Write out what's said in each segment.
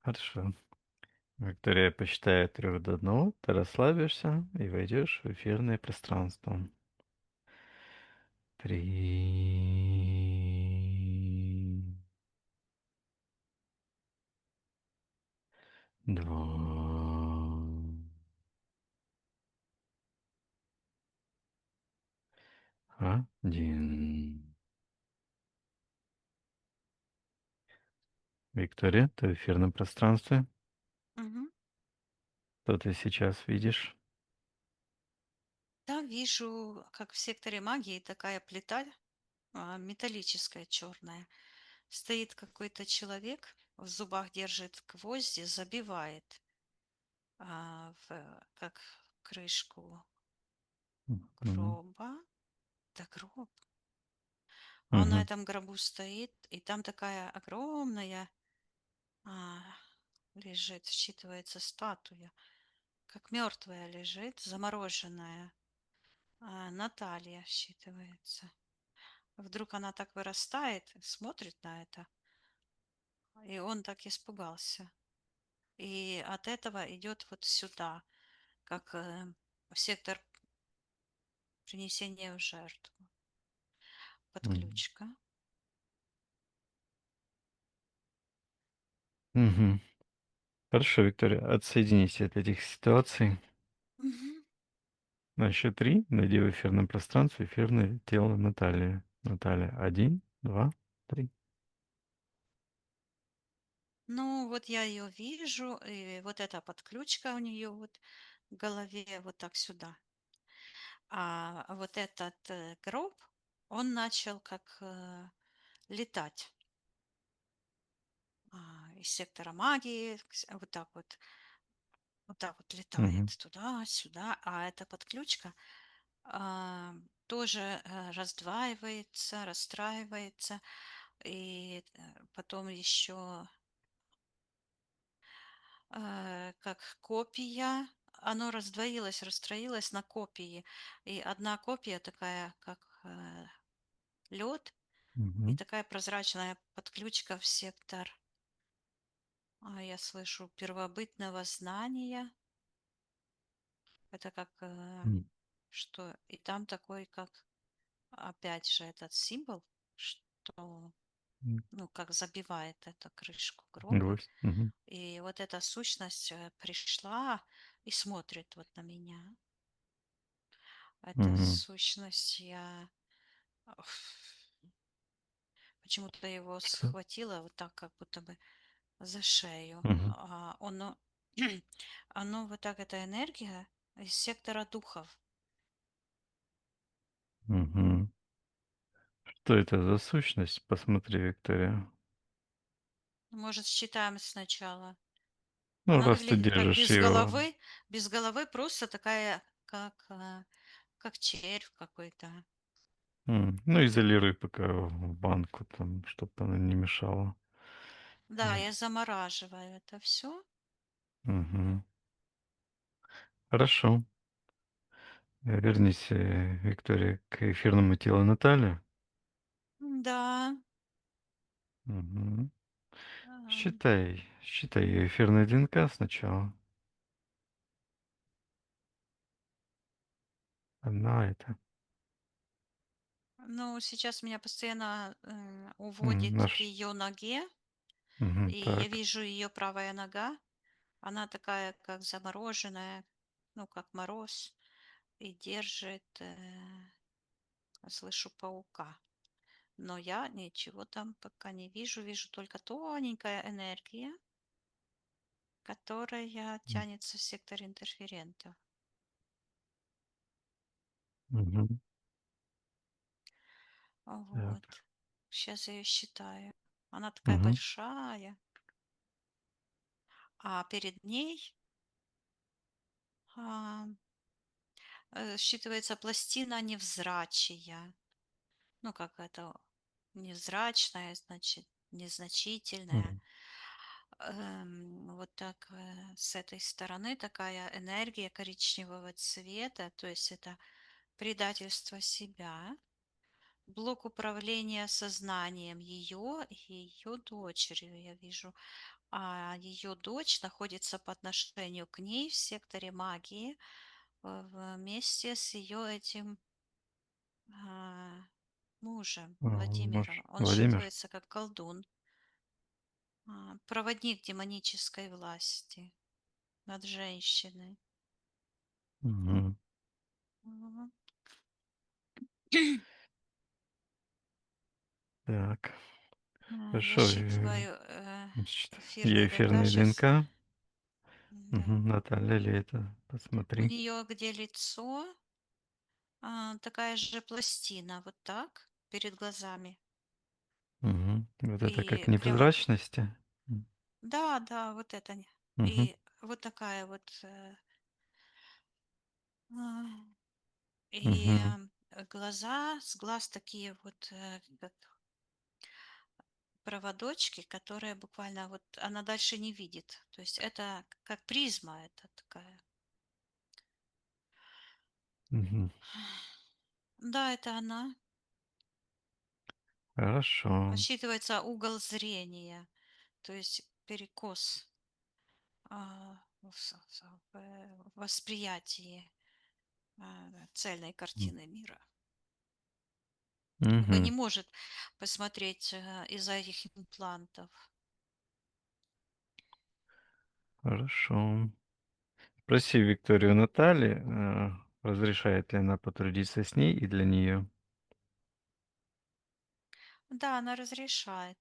Хорошо. Виктория посчитает от 3 до 1, ты расслабишься и войдешь в эфирное пространство. 3, 2, 1. Виктория, ты в эфирном пространстве. Мгм. Что ты сейчас видишь? Да, вижу, как в секторе магии такая плита металлическая, черная. Стоит какой-то человек, в зубах держит гвозди, забивает как крышку Мгм. гроба. Да гроб. А он на Мгм. этом гробу стоит, и там такая огромная а, лежит, считывается статуя, как мертвая лежит, замороженная. Наталья считывается. Вдруг она так вырастает, смотрит на это, и он так испугался. И от этого идет вот сюда, как в сектор принесения в жертву. Мгм. Подключка. Мгм. Хорошо, Виктория, отсоединись от этих ситуаций. Мгм. На счет 3 найди в эфирном пространстве эфирное тело Натальи. Наталья, 1, 2, 3. Ну, вот я ее вижу, и вот эта подключка у нее вот в голове вот так сюда. А вот этот гроб, он начал как летать из сектора магии, вот так вот летает Мгм. туда-сюда, а эта подключка тоже раздваивается, расстраивается, и потом еще как копия, оно раздвоилось, расстроилось на копии, и одна копия такая, как лед, и Мгм. такая прозрачная подключка в сектор, я слышу, первобытного знания. Это как М. что? И там такой, как опять же этот символ, что, М. ну, как забивает эту крышку гроба. Гвоздь. Мгм. И вот эта сущность пришла и смотрит вот на меня. Эта Мгм. сущность, я почему-то его Что? схватила вот так, как будто бы за шею. Мгм. Оно, оно вот так, эта энергия из сектора духов. Мгм. Что это за сущность? Посмотри, Виктория. Может, считаем сначала. Ну, Она раз ты выглядит как держишь его, без головы просто такая, как червь какой-то. ну, изолируй пока в банку, там, чтобы она не мешала. Да, Да. я замораживаю это все. Мгм. Хорошо. Вернись, Виктория, к эфирному телу Натальи. Да. Мгм. а, Считай её эфирное ДНК сначала. Одна это. Ну, сейчас меня постоянно уводит к Наш. ее ноге, Мгм. и я Так. вижу ее правая нога. Она такая, как замороженная, ну, как мороз, и держит, слышу, паука. Но я ничего там пока не вижу, вижу только тоненькая энергия, которая М. тянется в сектор интерферента. Мгм. Так. Вот. Сейчас я ее считаю. Она такая Мгм. большая, а перед ней а, считывается пластина невзрачия. Ну, как это невзрачная, значит, незначительная. Мгм. Вот так с этой стороны такая энергия коричневого цвета, то есть это предательство себя, блок управления сознанием ее и ее дочерью, я вижу. а ее дочь находится по отношению к ней в секторе магии вместе с ее этим а, мужем Владимиром. Он Владимир. считывается как колдун, проводник демонической власти над женщиной. Мгм. Мгм. Так, Я хорошо. считываю Значит, ее эфирные ДНК эфирные сейчас. ДНК. Да. Наталья ли это? У Посмотри. нее где лицо, такая же пластина, вот так, перед глазами. Вот это как И прямо, непрозрачности. М, да, да, вот это. мгм, И вот такая вот, а, и мгм. глаза, с глаз такие вот, как проводочки, которые буквально вот она дальше не видит. То есть это как призма, это такая. Мгм. Да, это она. Хорошо. Считывается угол зрения, то есть перекос в восприятии цельной М, картины мира. Как бы не мгм. может посмотреть из-за этих имплантов. Хорошо. Спроси Викторию Натали, разрешает ли она потрудиться с ней и для нее. Да, она разрешает.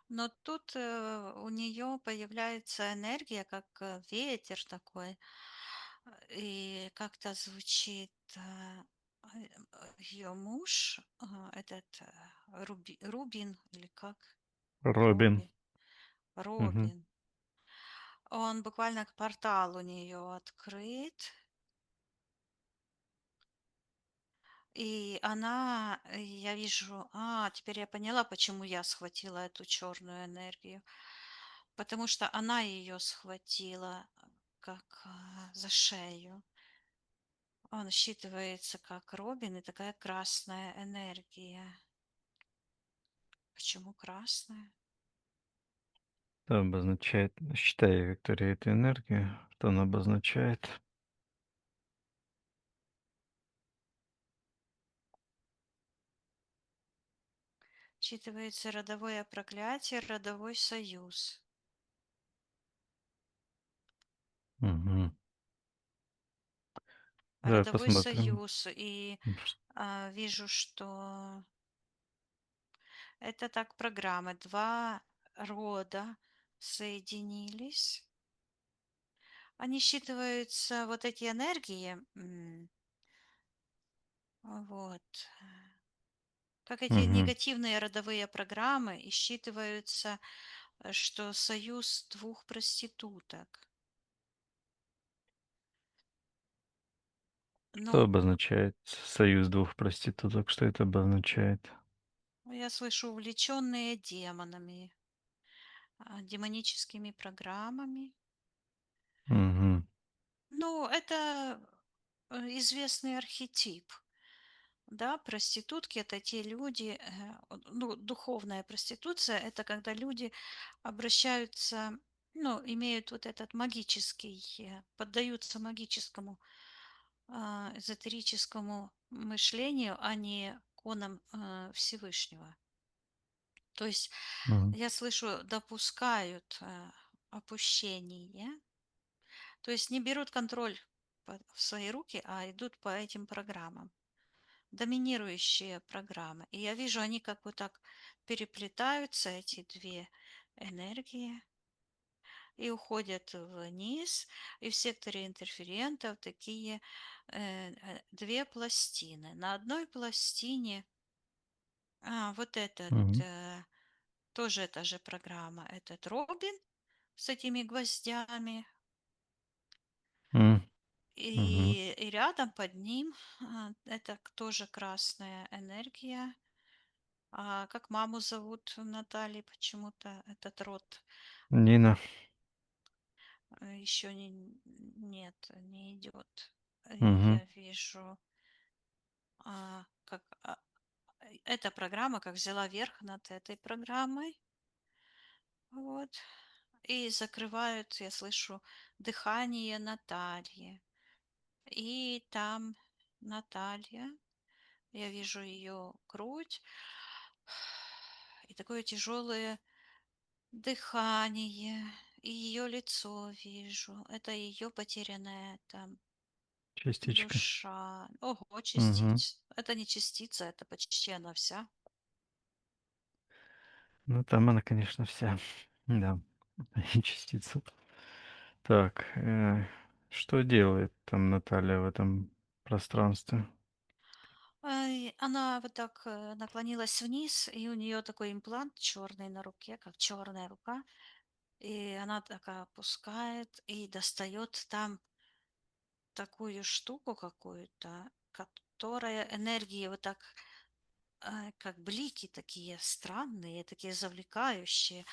Но тут у нее появляется энергия, как ветер такой, и как-то звучит ее муж, этот Рубин или как? Робин. Робин. Мгм, Робин. Он буквально к портал у нее открыт, и она, я вижу, теперь я поняла, почему я схватила эту черную энергию. Потому что она ее схватила как за шею. Он считывается как Робин и такая красная энергия. Почему красная? что обозначает, считай, Виктория, эту энергию, что она обозначает. Считывается родовое проклятие, родовой союз. Мгм. Давай Родовой посмотрим. союз. И Ш- вижу, что это так программы. Два рода соединились. Они считываются, вот эти энергии, вот, как эти Мгм. негативные родовые программы, и считываются, что союз двух проституток. Что Ну, обозначает союз двух проституток? Что это обозначает? я слышу, увлеченные демонами, демоническими программами. Мгм. Ну, это известный архетип. Да, проститутки это те люди, ну, духовная проституция это когда люди обращаются, ну, имеют вот этот магический, поддаются магическому эзотерическому мышлению, а не конам Всевышнего. То есть Мгм. я слышу, допускают опущение, то есть не берут контроль в свои руки, а идут по этим программам, доминирующие программы. И я вижу, они как вот так переплетаются, эти две энергии, и уходят вниз, и в секторе интерферентов такие две пластины. На одной пластине вот этот, Мгм. тоже эта же программа, этот Робин с этими гвоздями, М. Мгм. и рядом под ним это тоже красная энергия. Как маму зовут Натальи почему-то, этот род Нина. еще нет, не идет. Мгм. Я вижу, как эта программа как взяла верх над этой программой. Вот. и закрывают, я слышу, дыхание Натальи. И там Наталья, я вижу ее грудь и такое тяжелое дыхание, и ее лицо вижу. Это ее потерянная там Частичка. душа. Ого, Мгм. частиц. Это не частица, это почти она вся. Ну, там она, конечно, вся. Да, и частица. Так, что делает там Наталья в этом пространстве? Она вот так наклонилась вниз, и у нее такой имплант черный на руке, как черная рука. И она такая опускает и достает там такую штуку какую-то, которая энергии вот так, как блики такие странные, такие завлекающие.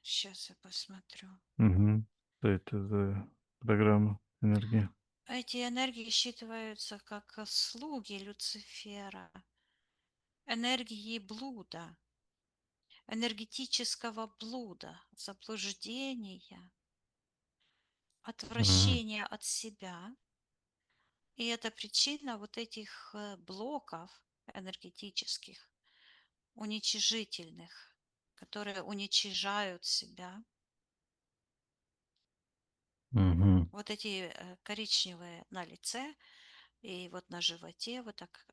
Сейчас я посмотрю. Мгм. Что это за программа энергии? Эти энергии считываются как слуги Люцифера, энергии блуда, энергетического блуда, заблуждения, Мгм. отвращения от себя. И это причина вот этих блоков энергетических, уничижительных, которые уничижают себя. Мгм. Вот эти коричневые на лице и вот на животе, вот так,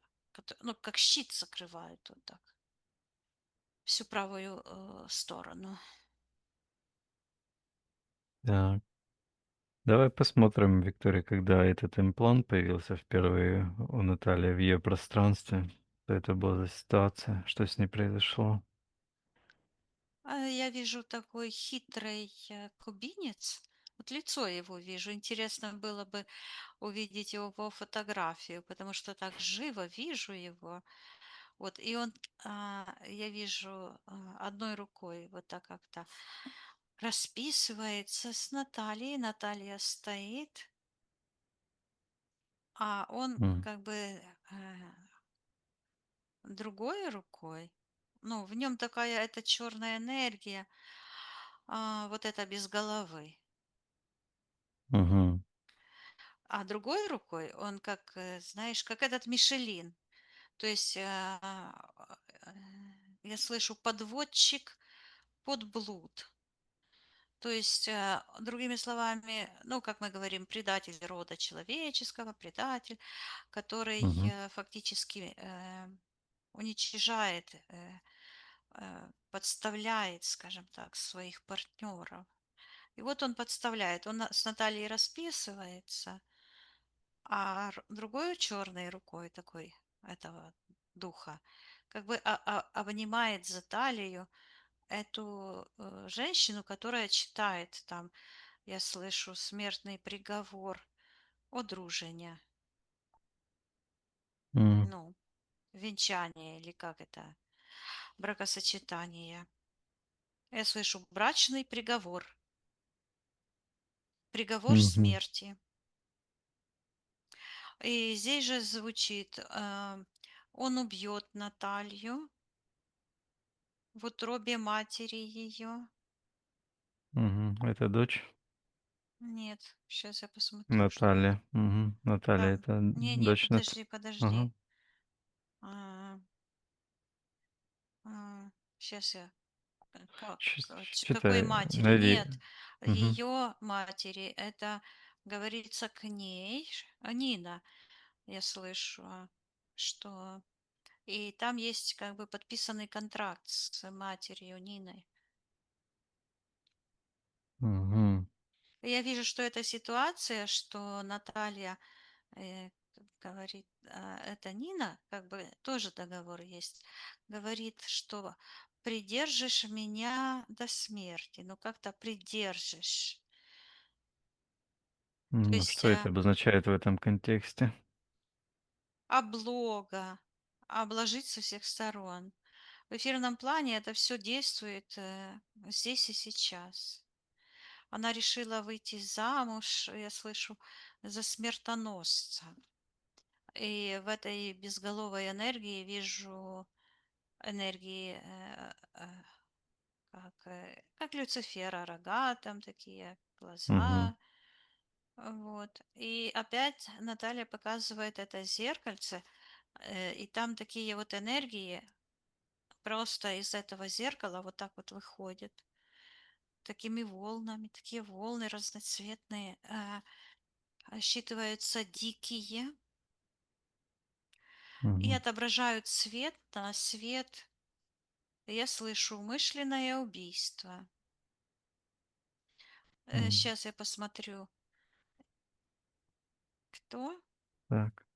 ну, как щит закрывают вот так всю правую сторону. Так. Давай посмотрим, Виктория, когда этот имплант появился впервые у Натальи в ее пространстве. Что это была за ситуация? Что с ней произошло? Я вижу такой хитрый кубинец. Вот лицо его вижу. Интересно было бы увидеть его фотографию, потому что так живо вижу его. Вот, и он, я вижу, одной рукой вот так как-то расписывается с Натальей. Наталья стоит, а он М. как бы другой рукой. Ну, в нем такая эта черная энергия, вот это без головы. Мгм. А другой рукой он как, знаешь, как этот Мишелин. То есть э, я слышу подводчик под блуд. То есть, другими словами, ну, как мы говорим, предатель рода человеческого, предатель, который Мгм. фактически уничижает, подставляет, скажем так, своих партнеров. И вот он подставляет, он с Натальей расписывается, а другой черной рукой такой этого духа как бы обнимает за талию эту женщину, которая читает там, я слышу, смертный приговор одружения, М. ну, венчание или как это, бракосочетание. Я слышу брачный приговор, приговор Мгм. смерти. И здесь же звучит, он убьет Наталью в утробе матери ее. Мгм. Это дочь Нет, сейчас я посмотрю, что это. Наталья. Мгм. Наталья — Там, это не-не, дочь подожди, Ага. подожди. Сейчас я какой Читай, матери? найди. Нет, Мгм. ее матери. Это говорится к ней, Нина, я слышу, что... И там есть как бы подписанный контракт с матерью Ниной. Мгм. Я вижу, что эта ситуация, что Наталья говорит, это Нина, как бы тоже договор есть, говорит, что придержишь меня до смерти, ну как-то придержишь. То есть Что это обозначает в этом контексте? облога, обложить со всех сторон. В эфирном плане это все действует здесь и сейчас. Она решила выйти замуж, я слышу, за смертоносца. И в этой безголовой энергии вижу энергии как Люцифера, рога там такие, Мгм. глаза. Вот. И опять Наталья показывает это зеркальце, и там такие вот энергии просто из этого зеркала вот так вот выходят такими волнами, такие волны разноцветные, считываются дикие и Мгм. отображают свет на свет. Я слышу умышленное убийство. М. Сейчас я посмотрю, кто. Так.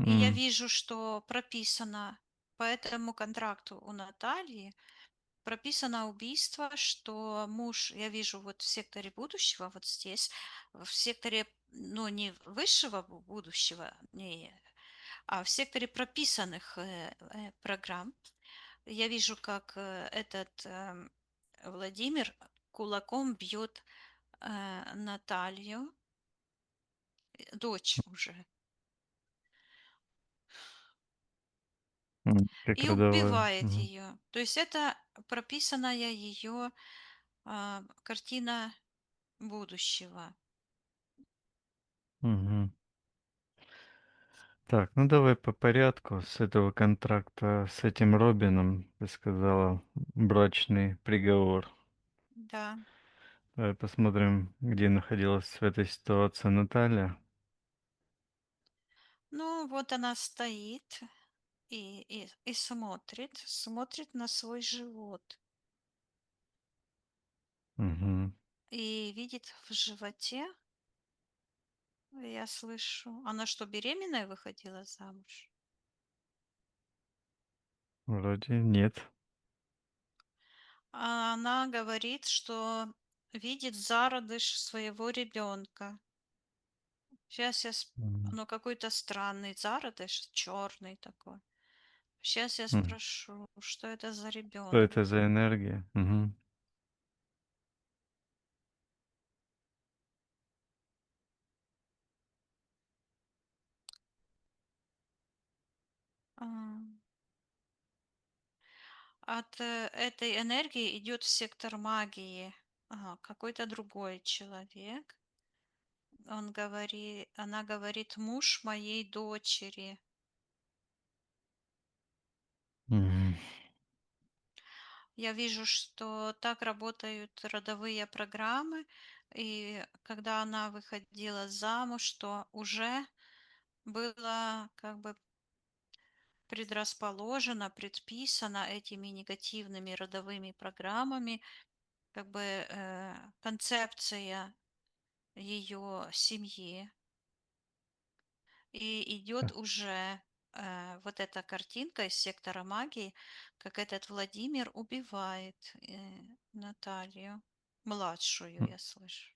И я М. вижу, что прописано по этому контракту у Натальи, прописано убийство, что муж, я вижу вот в секторе будущего, вот здесь, в секторе, ну, не высшего будущего, не, а в секторе прописанных программ. Я вижу, как этот Владимир кулаком бьет Наталью, дочь уже, Как и родовое. убивает Мгм. ее. То есть это прописанная ее картина будущего. Мгм. Так, ну давай по порядку с этого контракта с этим Робином. Ты сказала брачный приговор. Да. Давай посмотрим, где находилась в этой ситуации Наталья. Ну, вот она стоит и смотрит на свой живот. Мгм. И видит в животе, я слышу, она что, беременная выходила замуж? Вроде нет. А она говорит, что видит зародыш своего ребенка. Сейчас Мгм. ну какой-то странный зародыш, черный такой. Сейчас я Мгм. спрошу, что это за Что это ребенок. за энергия? Мгм. А, От этой энергии идет в сектор магии. Какой-то другой человек. Она говорит, муж моей дочери. Мгм. Я вижу, что так работают родовые программы, и когда она выходила замуж, что уже было как бы предрасположено, предписано этими негативными родовыми программами, как бы концепция ее семьи, и идет уже вот эта картинка из сектора магии, как этот Владимир убивает Наталью, младшую, М. я слышу.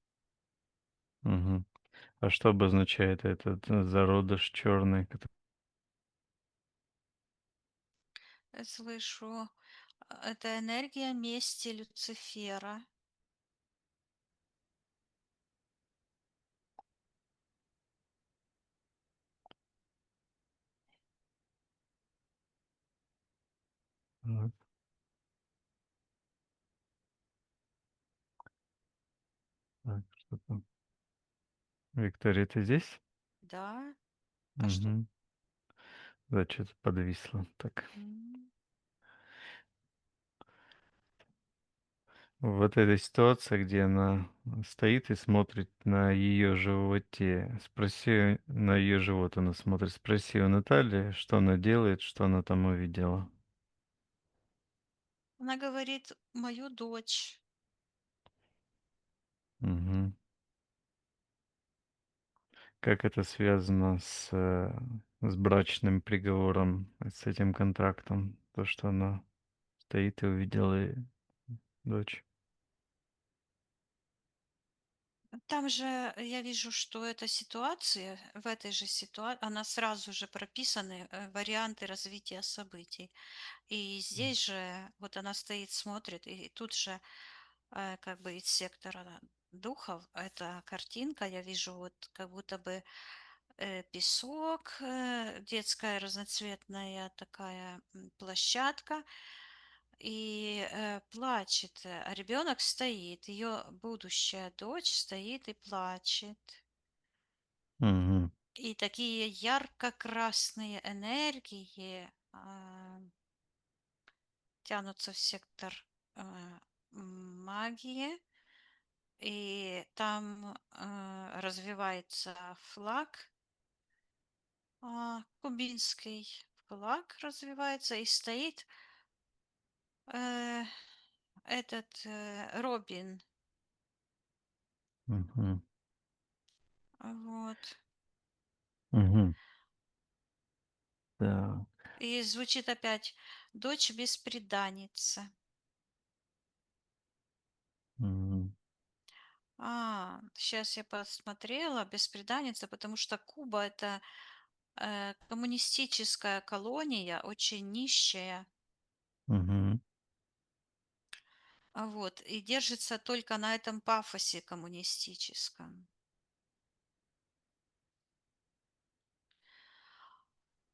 Мгм. А что обозначает этот зародыш черный? Я слышу, это энергия мести Люцифера. Вот. Так, что там? Виктория, ты здесь? Да? А что? Мгм. Да, что-то подвисло. Так. М. Вот этой ситуации, где она стоит и смотрит на ее животе. Спроси, на ее живот она смотрит. Спроси у Натальи, что она делает, что она там увидела. Она говорит, мою дочь. Мгм. Как это связано с брачным приговором, с этим контрактом? То, что она стоит и увидела дочь. Там же я вижу, что эта ситуация, в этой же ситуации, она сразу же прописаны варианты развития событий. И здесь же вот она стоит, смотрит, и тут же как бы из сектора духов эта картинка, я вижу вот как будто бы песок, детская разноцветная такая площадка, и плачет, а ребенок стоит, ее будущая дочь стоит и плачет. Мгм. И такие ярко-красные энергии тянутся в сектор магии, и там развивается флаг, кубинский флаг развивается, и стоит э, этот Робин. Мгм. Вот. Мгм. Так. И звучит опять «Дочь бесприданница». Мгм. Сейчас я посмотрела «Бесприданница», потому что Куба – это коммунистическая колония, очень нищая, Мгм. вот, и держится только на этом пафосе коммунистическом.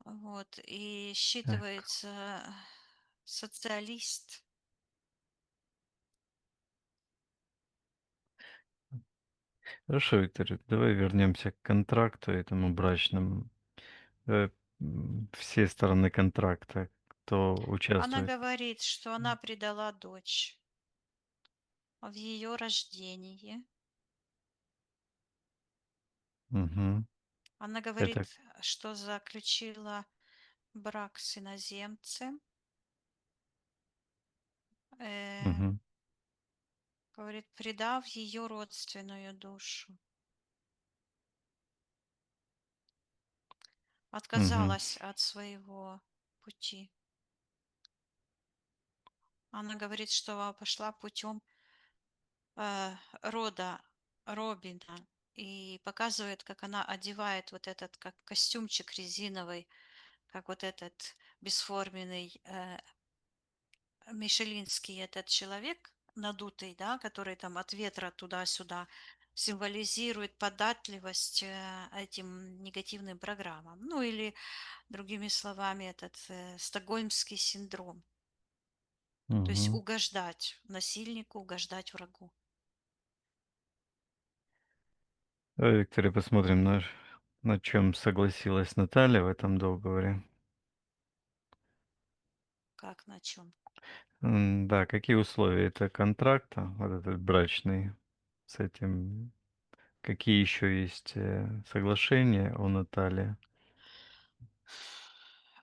Вот, и Так. считывается социалист. Хорошо, Виктория, давай вернемся к контракту этому брачному. Э, Все стороны контракта, кто Она участвует. говорит, что она предала дочь в ее рождении. Мгм. Она Это. говорит, что заключила брак с иноземцем. Э, Мгм. говорит, предав ее родственную душу. Мгм. Отказалась от своего пути. Она говорит, что пошла путем рода Робина и показывает, как она одевает вот этот как костюмчик резиновый, как вот этот бесформенный мишелинский этот человек надутый, да, который там от ветра туда-сюда символизирует податливость этим негативным программам. Ну или, другими словами, этот стокгольмский синдром. То есть Мгм. угождать насильнику, угождать врагу. Давай, Виктория, посмотрим, на чем согласилась Наталья в этом договоре. Как на чем? Да, какие условия это контракта, вот этот брачный, с этим, какие еще есть соглашения у Натальи?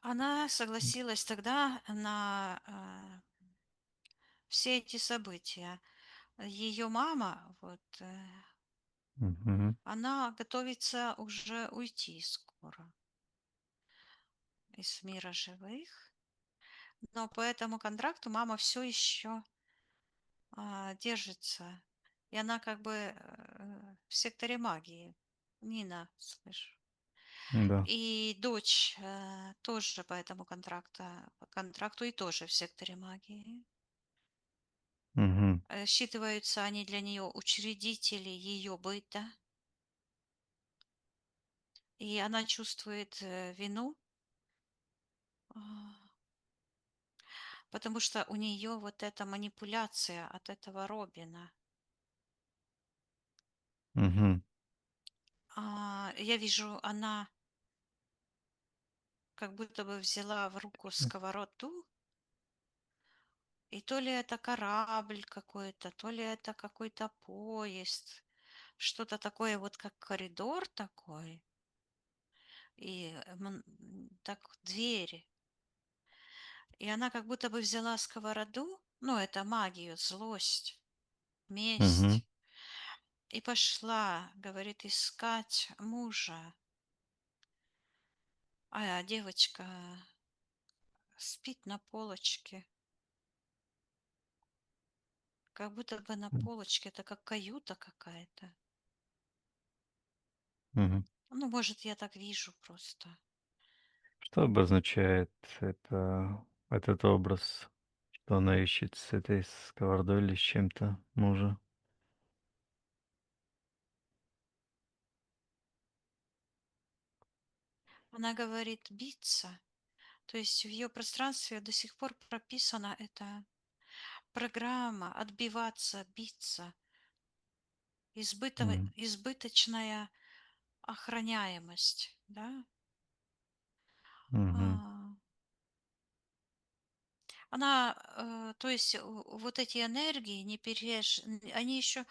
Она согласилась тогда на все эти события. Ее мама, вот, Мгм. она готовится уже уйти скоро из мира живых, но по этому контракту мама все еще держится. И она как бы в секторе магии. Нина, слышь. Да. И дочь тоже по этому контракту и тоже в секторе магии. Мгм. Считываются они для нее учредители ее быта. И она чувствует вину, а, потому что у нее вот эта манипуляция от этого Робина. Мгм. Я вижу, она как будто бы взяла в руку сковороду, и то ли это корабль какой-то, то ли это какой-то поезд, что-то такое вот как коридор такой, и так двери. И она как будто бы взяла сковороду, ну это магию, злость, Мгм. месть, и пошла, говорит, искать мужа. А девочка спит на полочке, как будто бы на полочке, это как каюта какая-то. Мгм. Ну, может, я так вижу просто. Что обозначает этот образ, что она ищет с этой сковородой или с чем-то мужа? Она говорит биться, То есть в ее пространстве до сих пор прописана эта программа отбиваться, биться, М, избыточная охраняемость, да. мгм, А, Она, то есть вот эти энергии они еще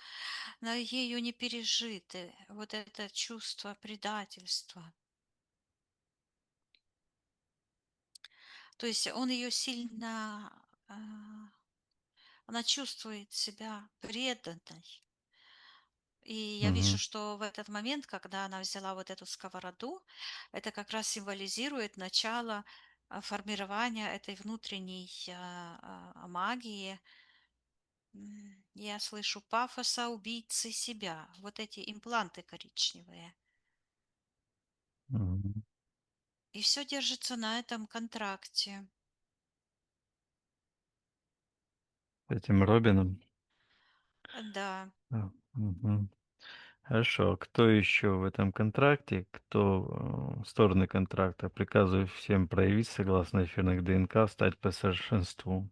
ею не пережиты, вот это чувство предательства. То есть он ее сильно, а, она чувствует себя преданной. И я вижу, мгм, что в этот момент, когда она взяла вот эту сковороду, это как раз символизирует начало формирования этой внутренней магии. Я слышу пафоса убийцы себя. Вот эти импланты коричневые. мгм. И все держится на этом контракте. Этим Робином? Да, Да, мгм. Хорошо. А кто еще в этом контракте, стороны контракта приказывают всем проявить согласно эфирных ДНК, стать по совершенству?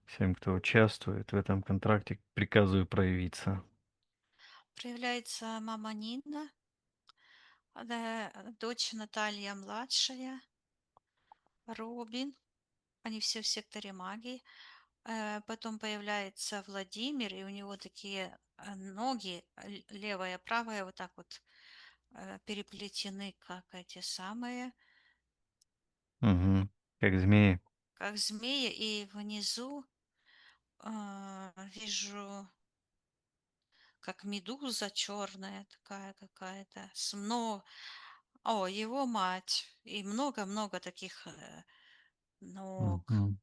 Всем, кто участвует в этом контракте, приказываю проявиться. проявляется мама Нина, да, дочь Наталья младшая, Робин. Они все в секторе магии. Потом появляется Владимир, и у него такие ноги, левая, правая, вот так вот переплетены, как эти самые, Мгм. Как змеи. как змеи. И внизу вижу, как медуза черная такая какая-то, О, его мать. И много-много таких ног. Мгм.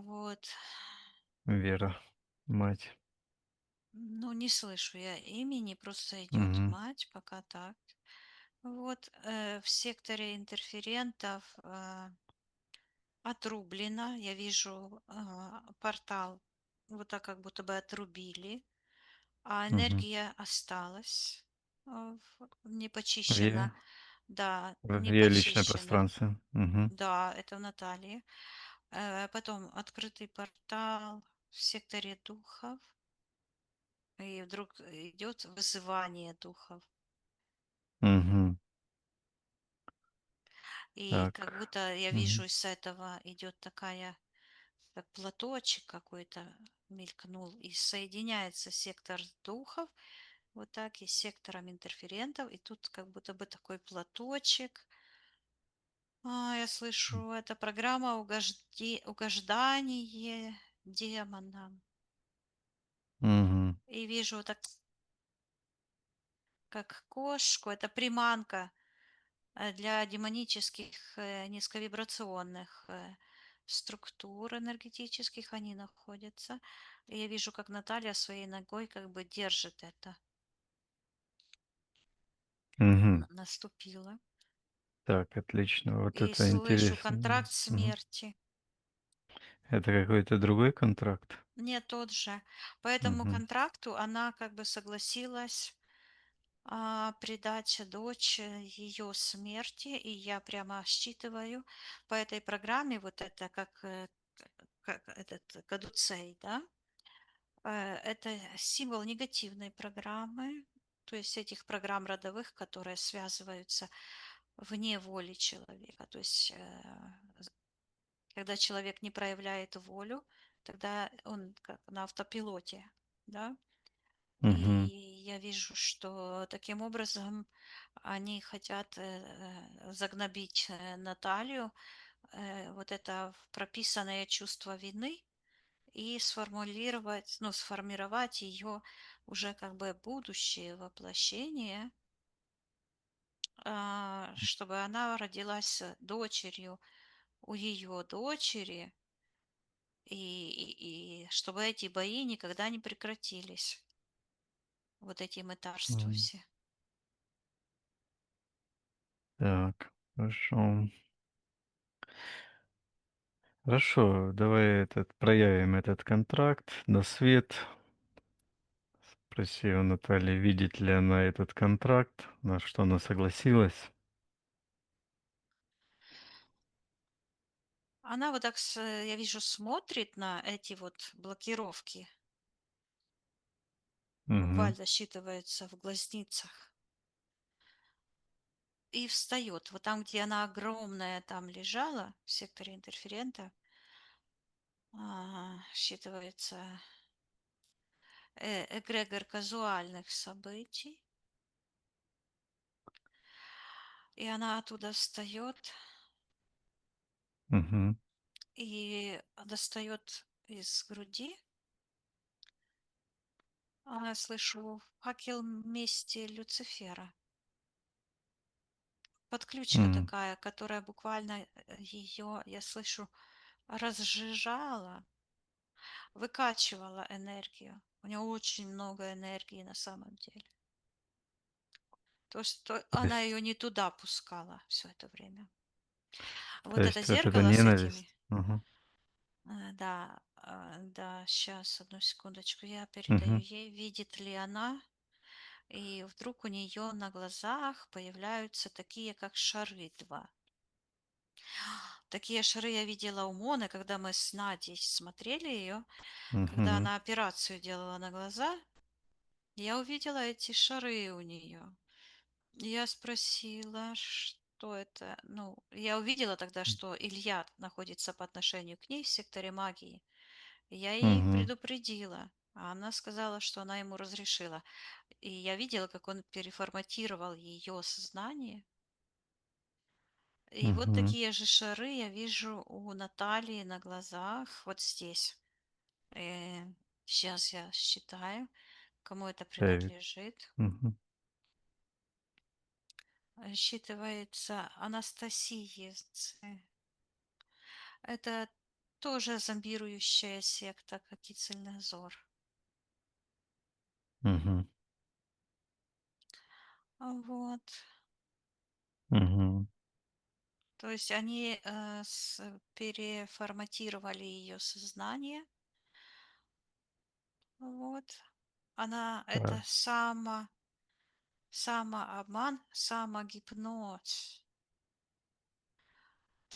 Вот. Вера, мать. Ну, не слышу я имени, просто идет Мгм. мать, пока так. Вот в секторе интерферентов отрублено. Я вижу портал, вот так как будто бы отрубили, а Мгм. энергия осталась, не В почищена. е Да, в не её личное почищена. пространство. Мгм. Да, это в Натальи. Потом открытый портал в секторе духов. И вдруг идет вызывание духов. Мгм. И как Так. будто я Мгм. вижу, из этого идет такая, как платочек какой-то мелькнул, и соединяется сектор духов, вот так, и с сектором интерферентов, и тут как будто бы такой платочек. Я слышу, это программа угождание демонам. Мгм. И вижу вот так, как кошку, это приманка для демонических низковибрационных структур энергетических они находятся. И я вижу, как Наталья своей ногой как бы держит это. Мгм. Наступила. Так, отлично. Вот И это слышу интересно. контракт Мгм. смерти. Это какой-то другой контракт? Не тот же. По этому Мгм. контракту она как бы согласилась предать дочь ее смерти, и я прямо считываю по этой программе вот это как этот кадуцей, да, это символ негативной программы, то есть этих программ родовых, которые связываются вне воли человека. То есть, когда человек не проявляет волю, тогда он как на автопилоте, да. И Мгм. я вижу, что таким образом они хотят загнобить Наталью, вот это прописанное чувство вины, и сформировать ее уже как бы будущее воплощение, чтобы она родилась дочерью у ее дочери, и чтобы эти бои никогда не прекратились, вот эти мытарства М. все. Так, хорошо. Хорошо, давай проявим этот контракт на свет. Спроси у Натальи, видит ли она этот контракт, на что она согласилась. Она вот так, я вижу, смотрит на эти вот блокировки, Мгм. буквально считывается в глазницах, и встает. Вот там, где она огромная там лежала, в секторе интерферента, считывается эгрегор казуальных событий, и она оттуда встает Мгм. и достает из груди. Слышу факел мести Люцифера. Подключка М. такая, которая буквально ее, я слышу, разжижала, выкачивала энергию. У нее очень много энергии на самом деле. То, что То она есть ее не туда пускала все это время. то Вот это есть вот эта зеркало с этими. ненависть. Мгм. Да, да, сейчас, одну секундочку, я передаю Мгм. ей, видит ли она, и вдруг у нее на глазах появляются такие, как шары два. Такие шары я видела у Моны, когда мы с Надей смотрели ее, когда Мгм. она операцию делала на глаза. Я увидела эти шары у нее. Я спросила, что это. Ну, я увидела тогда, что Илья находится по отношению к ней в секторе магии. Я ей Мгм. предупредила, а она сказала, что она ему разрешила. И я видела, как он переформатировал ее сознание. И вот Мгм. такие же шары я вижу у Натальи на глазах, вот здесь. Сейчас я считаю, кому это Так. принадлежит. Мгм. Считывается Анастасии. Это тоже зомбирующая секта, как Кицельназор. Мгм. Вот. Мгм. То есть они переформатировали ее сознание. Вот. Она это Так. самообман, самогипноз.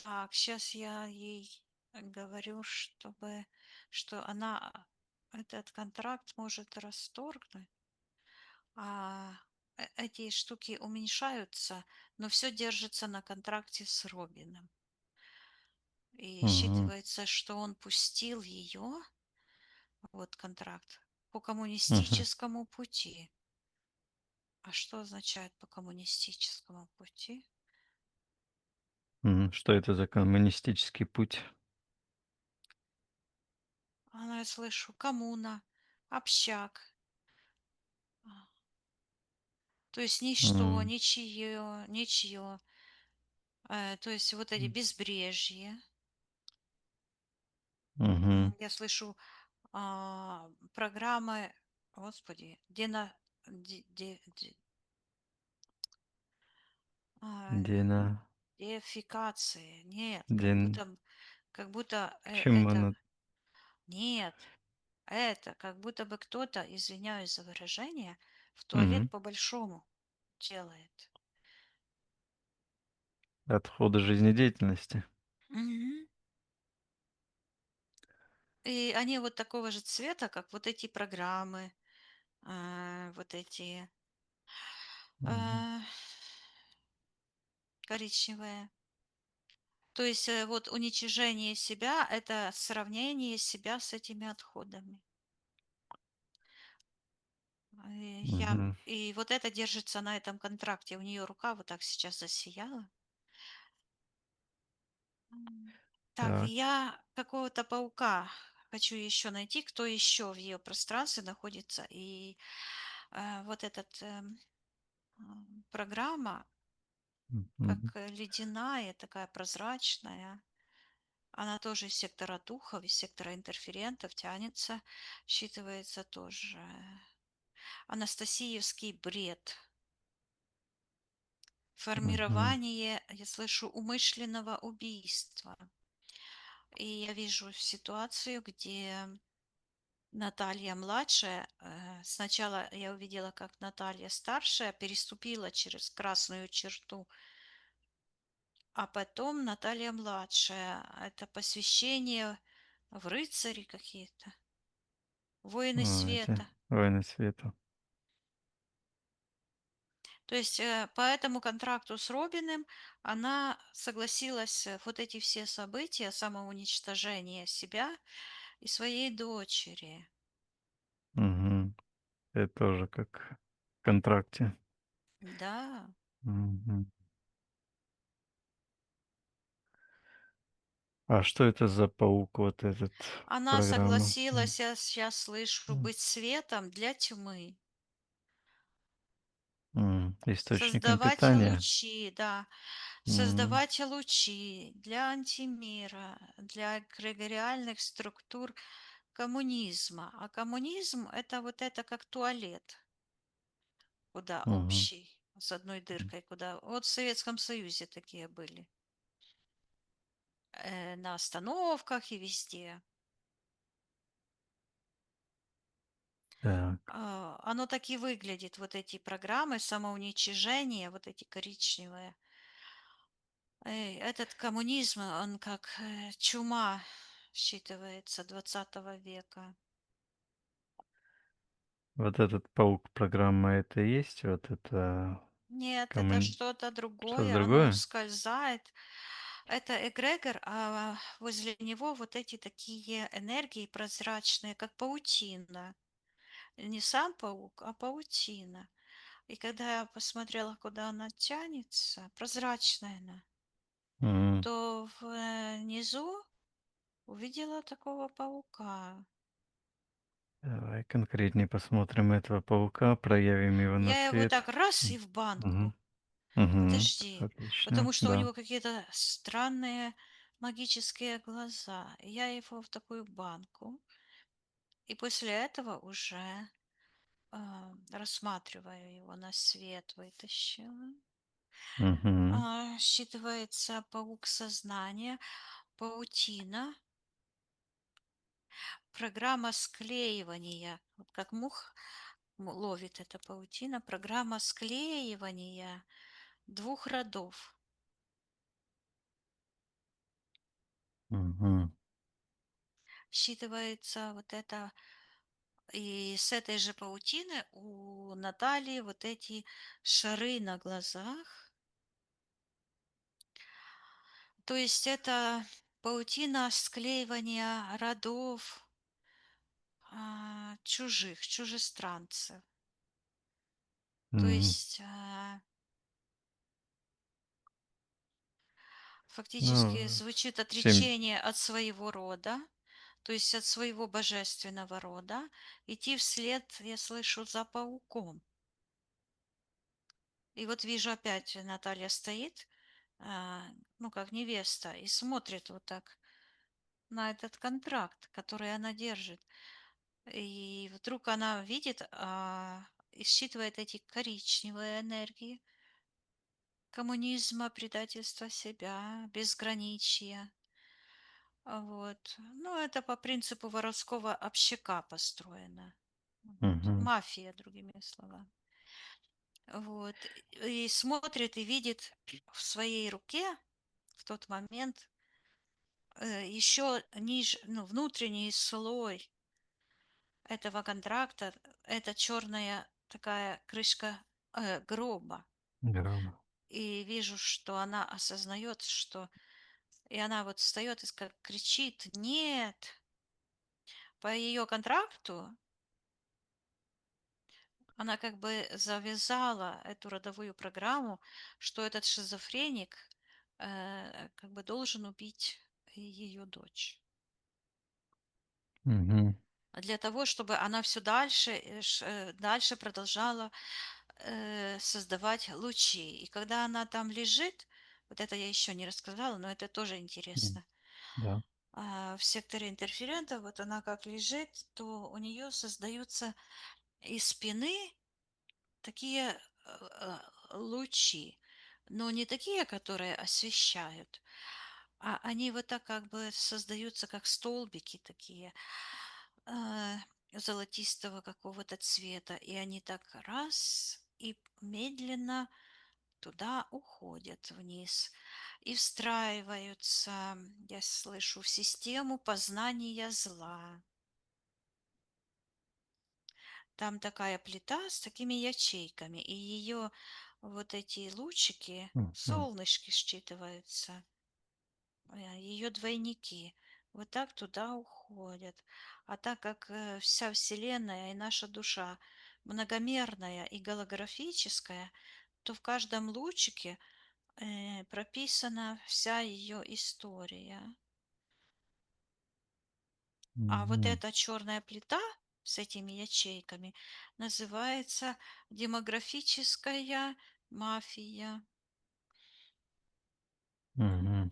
Так, сейчас я ей говорю, что она этот контракт может расторгнуть, а эти штуки уменьшаются, но все держится на контракте с Робином. И Мгм. считывается, что он пустил ее, вот контракт, по Мгм. коммунистическому пути. А что означает по коммунистическому пути? Мгм. Что это за коммунистический путь? Я слышу коммуна, общак. То есть ничто, М. ничье, ничье. То есть вот эти безбрежье. Мгм. Я слышу программы, господи, а, Дина. дефекации. Нет, Дин. как будто Чем это, она? нет, это как будто бы кто-то, извиняюсь за выражение, в туалет Мгм. по-большому делает. Отходы жизнедеятельности. Мгм. И они вот такого же цвета, как вот эти программы, вот эти Мгм. а, коричневые. То есть вот уничижение себя– это сравнение себя с этими отходами. Мгм. И вот это держится на этом контракте. У нее рука вот так сейчас засияла. Так, Так. я какого-то паука хочу еще найти, кто еще в ее пространстве находится. И вот эта программа, как Мгм. ледяная, такая прозрачная, она тоже из сектора духов, из сектора интерферентов тянется, считывается тоже. Анастасиевский бред. Мгм. Формирование, я слышу, умышленного убийства. И я вижу ситуацию, где Наталья младшая, сначала я увидела, как Наталья старшая переступила через красную черту А потом Наталья-младшая. Это посвящение в рыцари какие-то, воины Эти света. "Войны света". То есть по этому контракту с Робиным она согласилась вот эти все события, самоуничтожение себя и своей дочери. Мгм. Это тоже как в контракте. Да, Мгм. А что это за паук, вот этот, она программа? согласилась, я сейчас слышу, М, быть светом для тьмы, источником создавать питания? лучи, да, М, создавать лучи для антимира, для эгрегориальных структур коммунизма. А коммунизм– это вот это как туалет, куда мгм. общий, с одной дыркой, куда… Вот в Советском Союзе такие были. На остановках и везде. Так. Оно так и выглядит, вот эти программы самоуничижения, вот эти коричневые. Этот коммунизм, он как чума считывается 20 века. Вот этот паук программа, это и есть вот это Нет, это коммуни что-то что-то другое, оно другое? ускользает. Это эгрегор, а возле него вот эти такие энергии прозрачные, как паутина. Не сам паук, а паутина. И когда я посмотрела, куда она тянется, прозрачная она, М. то внизу увидела такого паука. Давай конкретнее посмотрим этого паука, проявим его на Я его свет. так раз и М. в банку. Мгм. Мгм. Подожди, Отлично, потому что у да. него какие-то странные магические глаза. И я его в такую банку. И после этого уже рассматриваю его на свет, вытащила. Мгм. Считывается паук сознания, паутина, программа склеивания, вот как мух ловит эта паутина, программа склеивания двух родов. Мгм. Считывается вот это, и с этой же паутины у Натальи вот эти шары на глазах. То есть это паутина склеивания родов чужих, чужестранцев. То М. есть фактически Ну, звучит всем отречение от своего рода, то есть от своего божественного рода, идти вслед, я слышу, за пауком. И вот вижу опять Наталья стоит, ну, как невеста, и смотрит вот так на этот контракт, который она держит. И вдруг она видит и считывает эти коричневые энергии коммунизма, предательства себя, безграничия. Вот. Ну, это по принципу воровского общака построено. Вот. Мгм. Мафия, другими словами. Вот. И смотрит и видит в своей руке в тот момент еще ниже, ну, внутренний слой этого контракта, это черная такая крышка гроба. Грамма. И вижу, что она осознает, что… И она вот встает и кричит: «Нет!» По ее контракту она как бы завязала эту родовую программу, что этот шизофреник как бы должен убить ее дочь. Мгм. Для того, чтобы она все дальше, дальше продолжала создавать лучи. И когда она там лежит, вот это я еще не рассказала, но это тоже М. интересно. Да. В секторе интерферента, вот она как лежит, то у нее создаются из спины такие лучи, но не такие, которые освещают, а они вот так как бы создаются, как столбики такие, а, золотистого какого-то цвета, и они так раз и медленно туда уходят вниз и встраиваются, я слышу, в систему познания зла. Там такая плита с такими ячейками, и ее вот эти лучики, Мгм. солнышки считываются, ее двойники. Вот так туда уходят. А так как вся Вселенная и наша душа многомерная и голографическая, то в каждом лучике прописана вся ее история. А вот Мгм. эта черная плита с этими ячейками называется демографическая мафия. Мгм.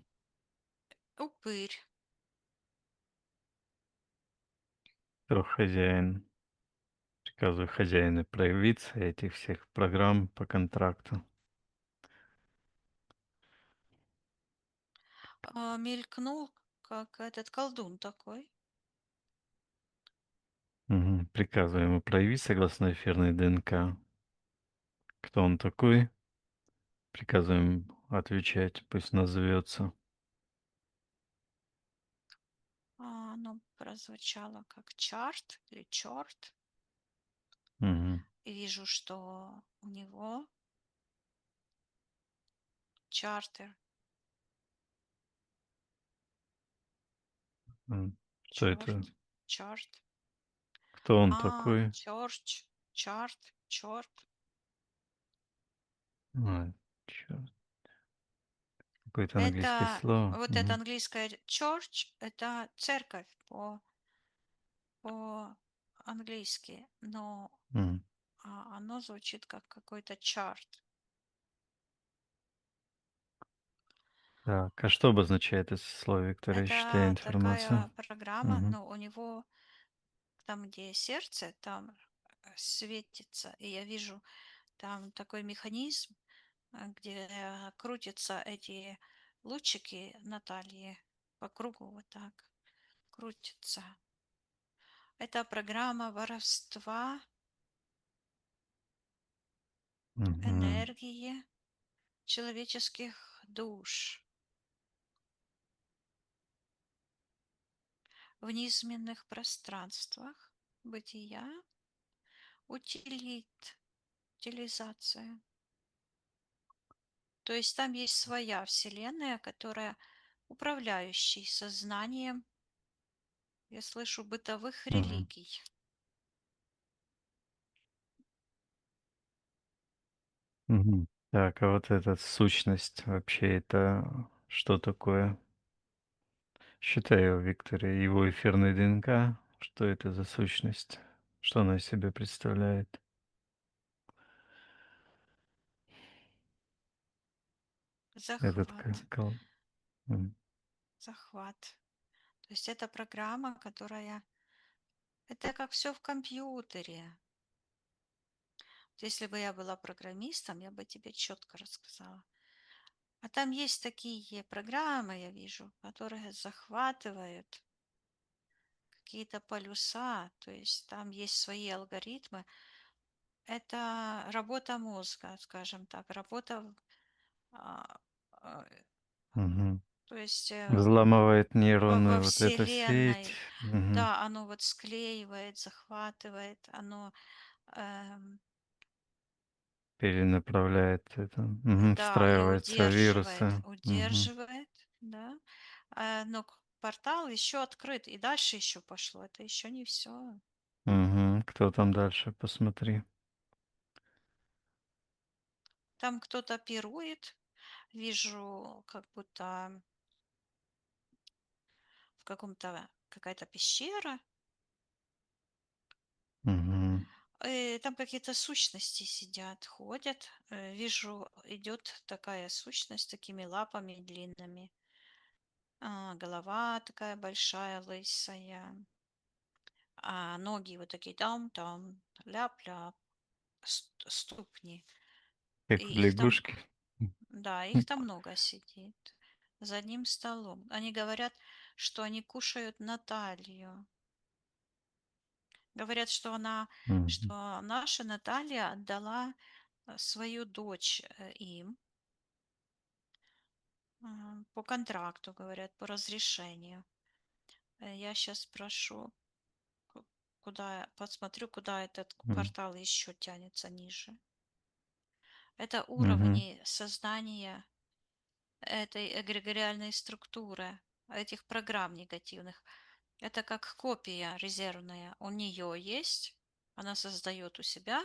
Упырь. Кто хозяин? Приказываю хозяину проявиться этих всех программ по контракту. Мелькнул, как этот колдун такой. Мгм. Приказываю ему проявить согласно эфирной ДНК. Кто он такой? Приказываем отвечать, пусть назовется. Оно прозвучало как чарт или черт. Мгм. И вижу, что у него чартер. Что это? Черт, чарт. Кто он такой? Черч, чарт, черт. А, чёрт. Какое-то английское Это слово. вот это Мгм. английское church, это церковь по-английски, но Мгм. оно звучит как какой-то чарт. Так, а что обозначает это слово, Виктория, считая Это информацию? такая программа, Мгм. но у него там, где сердце, там светится, и я вижу там такой механизм, где крутятся эти лучики Натальи по кругу вот так крутятся. Это программа воровства Мгм. энергии человеческих душ в низменных пространствах бытия, утилизация. То есть там есть своя вселенная, которая управляющий сознанием, я слышу, бытовых Мгм. религий. Мгм. Так, а вот эта сущность вообще это что такое? Считаю, Виктория, его эфирной ДНК. Что это за сущность? Что она из себя представляет? Этот Захват, м, захват. То есть это программа, которая... Это как все в компьютере. Если бы я была программистом, я бы тебе четко рассказала. А там есть такие программы, я вижу, которые захватывают какие-то полюса, то есть там есть свои алгоритмы. Это работа мозга, скажем так, работа, а, а, мгм. то есть Взламывает во нейронную вот эту сеть. Вселенной. Мгм. Да, оно вот склеивает, захватывает, оно, эм, Перенаправляет это. Мгм. да, и Встраиваются удерживает, вирусы. Мгм. удерживает, да. Но портал еще открыт, и дальше еще пошло. Это еще не все. Мгм. Кто там дальше? Посмотри. Там кто-то пирует, вижу, как будто в каком-то какая-то пещера. Мгм. Там какие-то сущности сидят, ходят. Вижу, идет такая сущность с такими лапами длинными. Голова такая большая, лысая. А ноги вот такие там-там, ляп-ляп, ступни. Как в И их там, лягушке. да, их М. там много сидит за одним столом. Они говорят, что они кушают Наталью. Говорят, Мгм. что наша Наталья отдала свою дочь им по контракту, говорят, по разрешению. Я сейчас спрошу, куда, посмотрю, куда этот М. портал еще тянется ниже. Это Мгм. уровни сознания этой эгрегориальной структуры, этих программ негативных. Это как копия резервная. У нее есть, она создает у себя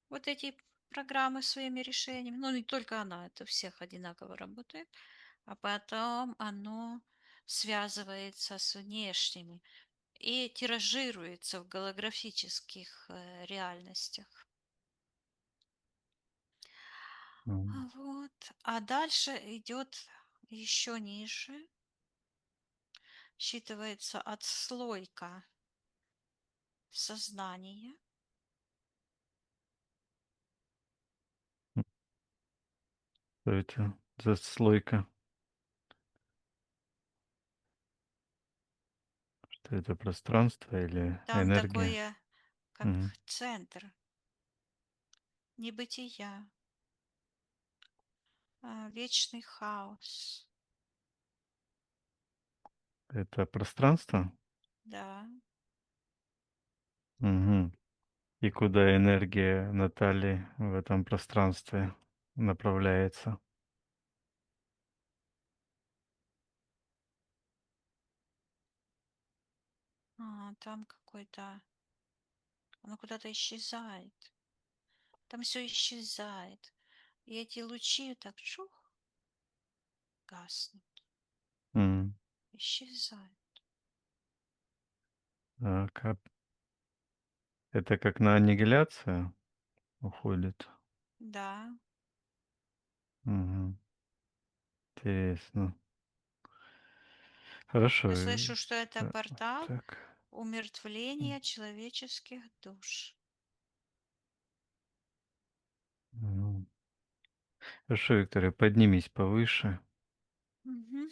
вот эти программы своими решениями. Ну, не только она, это у всех одинаково работает. А потом оно связывается с внешними и тиражируется в голографических реальностях. М. Вот. А дальше идет еще ниже, считывается отслойка сознания. Что это за слойка? Что это, пространство или Там энергия? такое, как Мгм. центр небытия, вечный хаос. Это пространство? Да, Мгм. И куда энергия Натальи в этом пространстве направляется? там какой-то, оно куда-то исчезает. Там все исчезает. И эти лучи так шух, гаснут, М. исчезают. Так, это как на аннигиляцию уходит? Да, Мгм. Интересно. Хорошо. я слышу, что это Э, портал так. умертвления человеческих душ. М. Хорошо, Виктория, поднимись повыше. Мгм.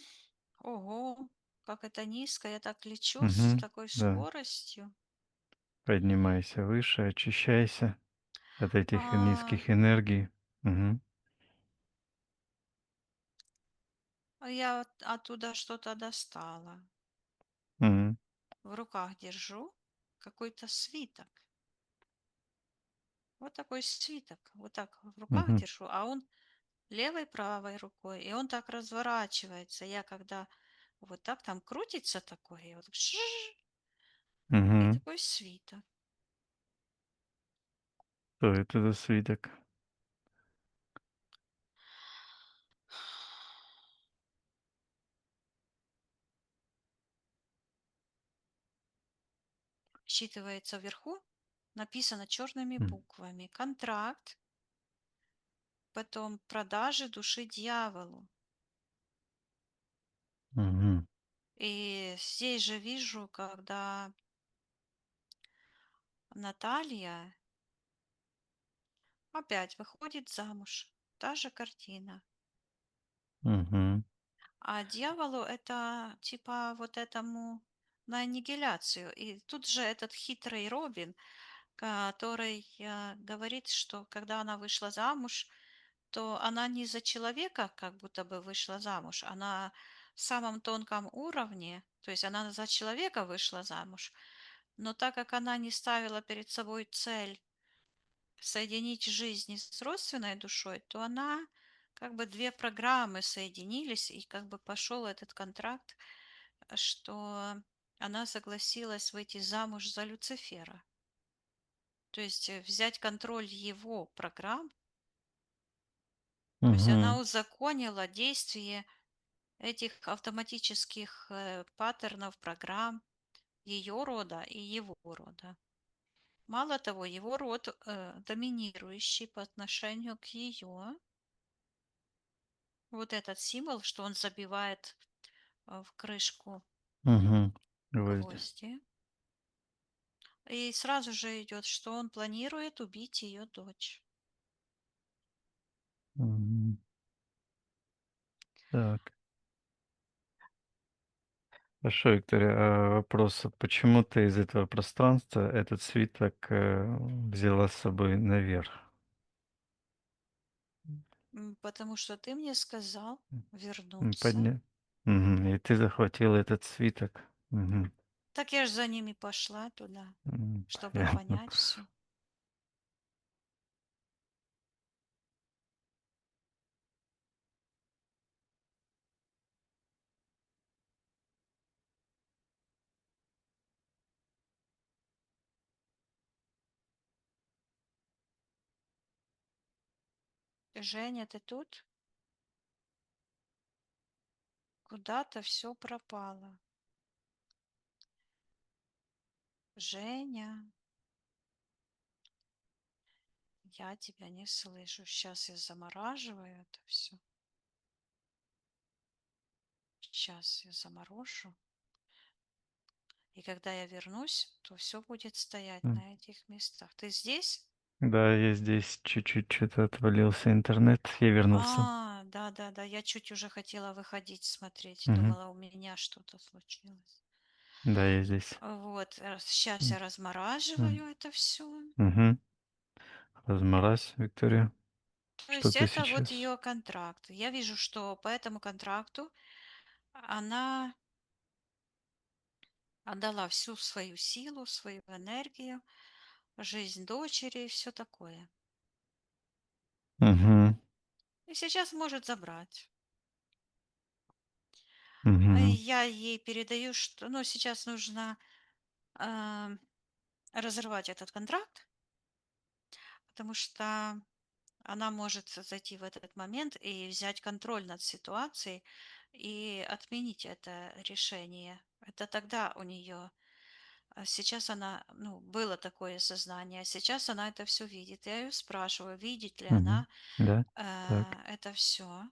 Ого, как это низко, я так лечу с Мгм. такой Да. скоростью. Поднимайся выше, очищайся от этих А, низких энергий. Мгм. я оттуда что-то достала. Мгм. В руках держу какой-то свиток. Вот такой свиток. Вот так в руках Мгм. держу, а он левой, правой рукой. И он так разворачивается. Я когда вот так там крутится такой, и вот и Мгм. такой свиток. Что это за свиток? Считывается вверху, написано черными М. буквами. Контракт, потом продажи души дьяволу. Мгм. И здесь же вижу, когда Наталья опять выходит замуж. Та же картина. Мгм. А дьяволу это типа вот этому на аннигиляцию. И тут же этот хитрый Робин, который говорит, что когда она вышла замуж, то она не за человека как будто бы вышла замуж, она в самом тонком уровне, то есть она за человека вышла замуж, но так как она не ставила перед собой цель соединить жизнь с родственной душой, то она как бы две программы соединились, и как бы пошел этот контракт, что она согласилась выйти замуж за Люцифера. То есть взять контроль его программ, то есть она Мгм. узаконила действие этих автоматических паттернов, программ ее рода и его рода. Мало того, его род доминирующий по отношению к ее. Вот этот символ, что он забивает в крышку Мгм. Гвозди. гвозди. И сразу же идет, что он планирует убить ее дочь. Мгм. Так. Хорошо, Виктория, вопрос: вот почему ты из этого пространства этот свиток, взяла с собой наверх? Потому что ты мне сказал вернуться. Подня Мгм. И ты захватил этот свиток. Мгм. Так я ж за ними пошла туда, чтобы Понятно. понять все. Женя, ты тут? Куда-то все пропало. Женя, я тебя не слышу. Сейчас я замораживаю это все. Сейчас я заморожу. И когда я вернусь, то все будет стоять М. на этих местах. Ты здесь? Да, я здесь чуть-чуть что-то отвалился интернет. Я вернулся. Да-да-да. Я чуть уже хотела выходить смотреть. Мгм. Думала, у меня что-то случилось. Да, я здесь. Вот, сейчас М. я М. размораживаю это все. Мгм. Размарась, Виктория. То Что есть ты это вот сейчас? ее контракт. Я вижу, что по этому контракту она отдала всю свою силу, свою энергию, жизнь дочери и все такое. Мгм. И сейчас может забрать. Мгм. Я ей передаю, что ну, сейчас нужно а, разорвать этот контракт, потому что она может зайти в этот момент и взять контроль над ситуацией и отменить это решение. Это тогда у нее. Сейчас она, ну, было такое сознание, а сейчас она это все видит. Я ее спрашиваю, видит ли Мгм. она Да. Так. это все.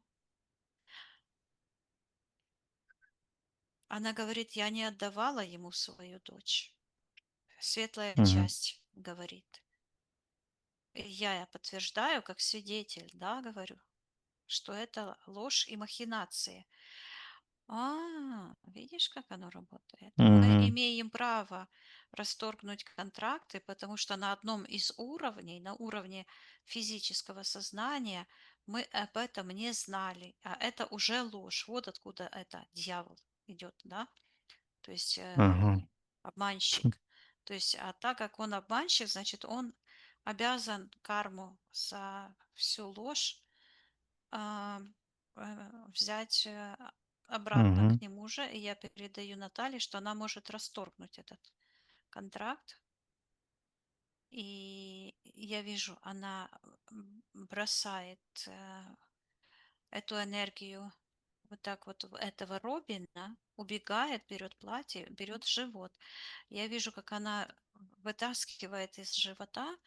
Она говорит, я не отдавала ему свою дочь. Светлая Мгм. часть говорит. И я подтверждаю как свидетель, да, говорю, что это ложь и махинации. Видишь, как оно работает? Мы Мгм. имеем право расторгнуть контракты, потому что на одном из уровней, на уровне физического сознания, мы об этом не знали, а это уже ложь. Вот откуда это дьявол идет, да? То есть Ага. обманщик. То есть, а так как он обманщик, значит, он обязан карму за всю ложь а, взять обратно Мгм. к нему же, и я передаю Наталье, что она может расторгнуть этот контракт. И я вижу, она бросает эту энергию вот так вот в этого Робина, убегает, берет платье, берет живот. Я вижу, как она вытаскивает из живота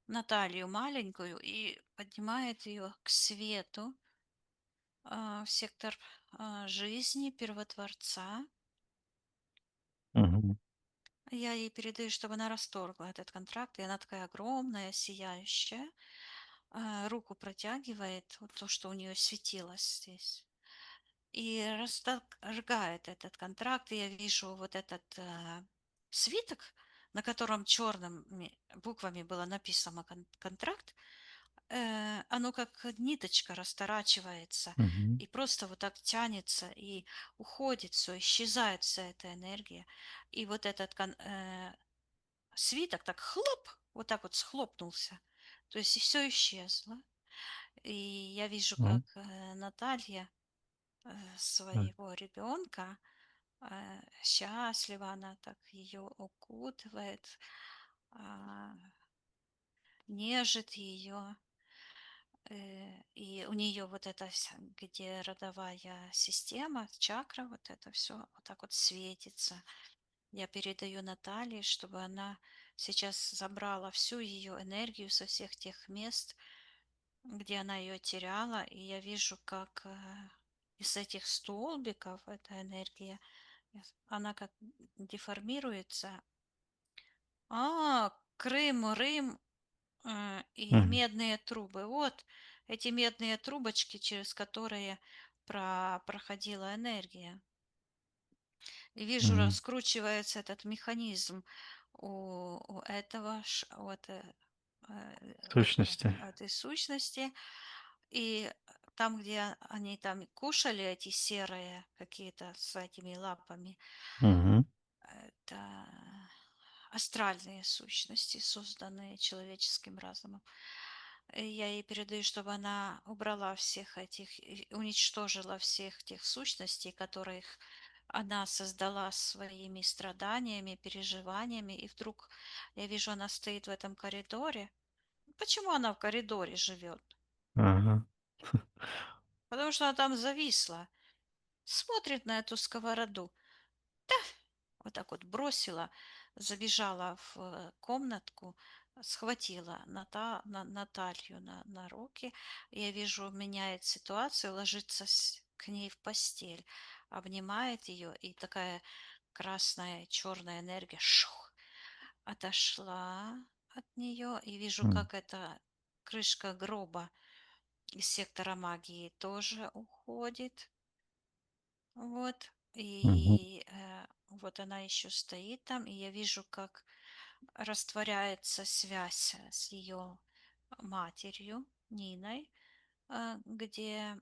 Наталью маленькую и поднимает ее к свету, в сектор жизни первотворца. Мгм. Я ей передаю, чтобы она расторгла этот контракт, и она такая огромная, сияющая, руку протягивает, вот то, что у нее светилось здесь, и расторгает этот контракт. И я вижу вот этот свиток, на котором черными буквами было написано контракт, оно как ниточка расторачивается Мгм. и просто вот так тянется и уходит все, исчезает вся эта энергия. И вот этот свиток так хлоп, вот так вот схлопнулся. То есть все исчезло. И я вижу, как Ну, Наталья да. своего ребенка счастлива, она так ее укутывает, а, нежит ее. И у нее вот эта, где родовая система, чакра, вот это все вот так вот светится. Я передаю Наталье, чтобы она сейчас забрала всю ее энергию со всех тех мест, где она ее теряла. И я вижу, как из этих столбиков эта энергия, она как деформируется. Крым, Рим, и Мгм. медные трубы. Вот эти медные трубочки, через которые проходила энергия. И вижу, Мгм. раскручивается этот механизм у этого, вот, Сущности. этой сущности. И там, где они там кушали, эти серые какие-то с этими лапами, Мгм. это астральные сущности, созданные человеческим разумом. И я ей передаю, чтобы она убрала всех этих, и уничтожила всех тех сущностей, которых она создала своими страданиями, переживаниями. И вдруг я вижу, она стоит в этом коридоре. Почему она в коридоре живет? Ага. Потому что она там зависла, смотрит на эту сковороду. Вот так вот бросила, забежала в комнатку, схватила Наталью на руки. Я вижу, меняет ситуацию, ложится к ней в постель, обнимает ее, и такая красная, черная энергия шух, отошла от нее. И вижу, М. как эта крышка гроба из сектора магии тоже уходит. Вот. Мгм. И вот она еще стоит там, и я вижу, как растворяется связь с ее матерью Ниной, где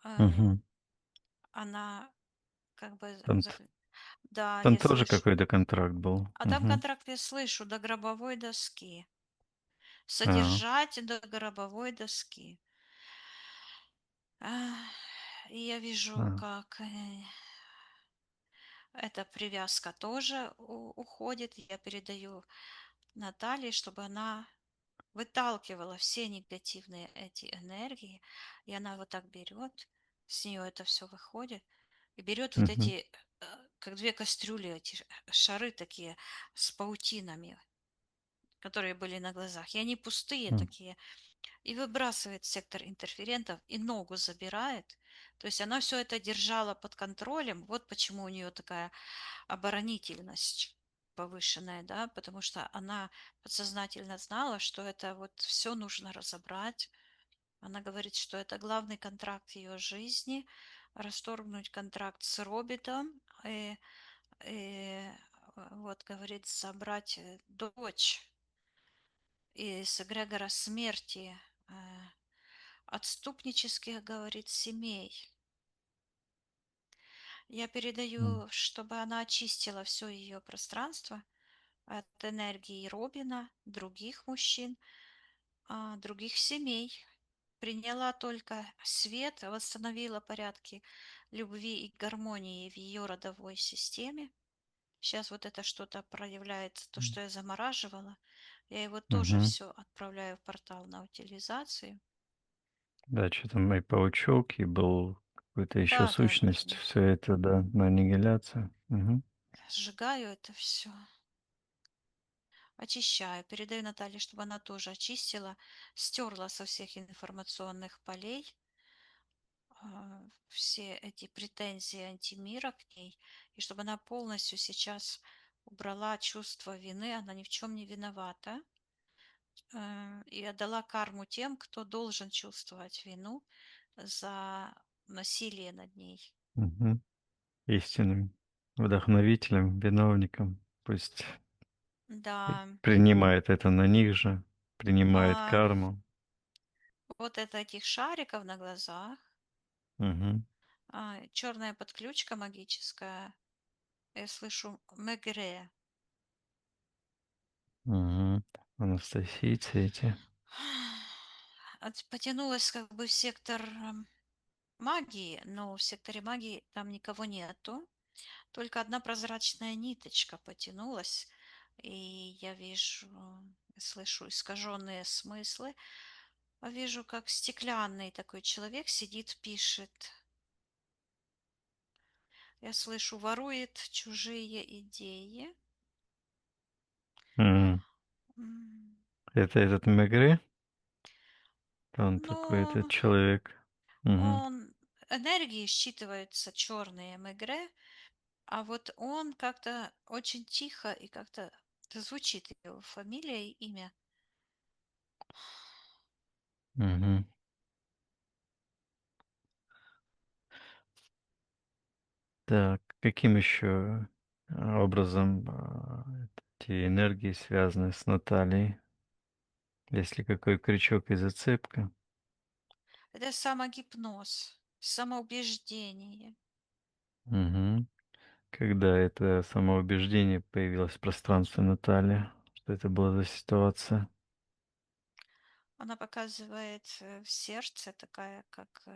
э, Мгм. она как бы, Там да, там я тоже слышу, какой-то контракт был. а там Мгм. контракт я слышу до гробовой доски, А. содержать до гробовой доски. И я вижу, А. как эта привязка тоже уходит. Я передаю Наталье, чтобы она выталкивала все негативные эти энергии, и она вот так берет, с нее это все выходит, и берет вот Мгм. эти, как две кастрюли, эти шары такие с паутинами, которые были на глазах, и они пустые М. такие, и выбрасывает в сектор интерферентов, и ногу забирает. То есть она все это держала под контролем, вот почему у нее такая оборонительность повышенная, да, потому что она подсознательно знала, что это вот все нужно разобрать. Она говорит, что это главный контракт ее жизни, расторгнуть контракт с Робитом и вот, говорит, забрать дочь из эгрегора смерти, э, отступнических, говорит, семей. Я М. передаю, чтобы она очистила все ее пространство от энергии Робина, других мужчин, других семей. Приняла только свет, восстановила порядки любви и гармонии в ее родовой системе. Сейчас вот это что-то проявляется, то, что я замораживала. Я его тоже Мгм. все отправляю в портал на утилизацию. Да, что там и паучок, и был какой-то еще Да, да, да, сущность. да. Все это, да, на аннигиляцию. Мгм. Сжигаю это все. Очищаю, передаю Наталье, чтобы она тоже очистила, стерла со всех информационных полей все эти претензии антимира к ней, и чтобы она полностью сейчас убрала чувство вины, она ни в чем не виновата, и отдала карму тем, кто должен чувствовать вину за насилие над ней. Мгм. Истинным вдохновителем, виновником. Пусть Да, принимает это на них же, принимает а карму. вот это этих шариков на глазах, Мгм. черная подключка магическая, я слышу мегре. Мгм. Анастасийцы эти. Потянулась как бы в сектор магии, но в секторе магии там никого нету. Только одна прозрачная ниточка потянулась, и я вижу, слышу искаженные смыслы. Вижу, как стеклянный такой человек сидит, пишет. Я слышу, ворует чужие идеи. М. М, Это этот Мегре? Он такой, Но этот человек. Мгм. он энергии считывается черные мегре, а вот он как-то очень тихо и как-то звучит его фамилия и имя. Мгм. Так, каким еще образом эти энергии связаны с Натальей? Если какой крючок и зацепка. Это самогипноз, самоубеждение. Мгм. Когда это самоубеждение появилось в пространстве Натальи? Что это была за ситуация? Она показывает в сердце такая, как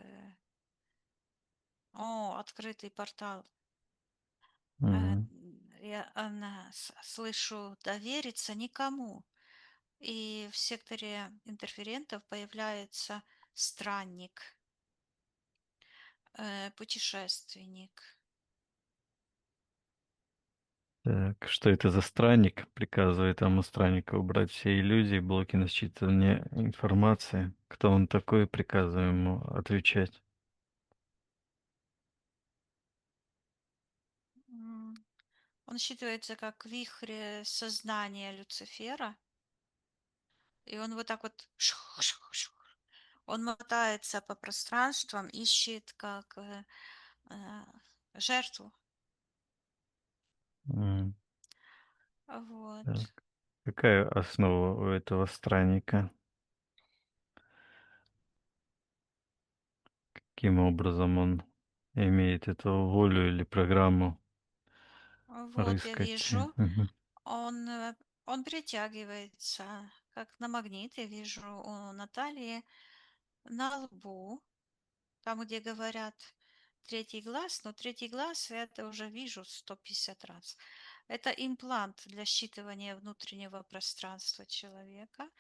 открытый портал. Мгм. Она слышу довериться никому. И в секторе интерферентов появляется странник, путешественник. Так, что это за странник? Приказывает тому страннику убрать все иллюзии, блоки на считывание информации. Кто он такой? Приказываем ему отвечать. М, Он считывается как вихрь сознания Люцифера, и он вот так вот он мотается по пространствам, ищет как э, жертву. М, так. Вот. Какая основа у этого странника? Каким образом он имеет эту волю или программу Вот я рыскать? вижу, Мгм. он, он притягивается, как на магнит. Я вижу у Натальи на лбу, там, где говорят третий глаз, но третий глаз я это уже вижу 150 раз. Это имплант для считывания внутреннего пространства человека.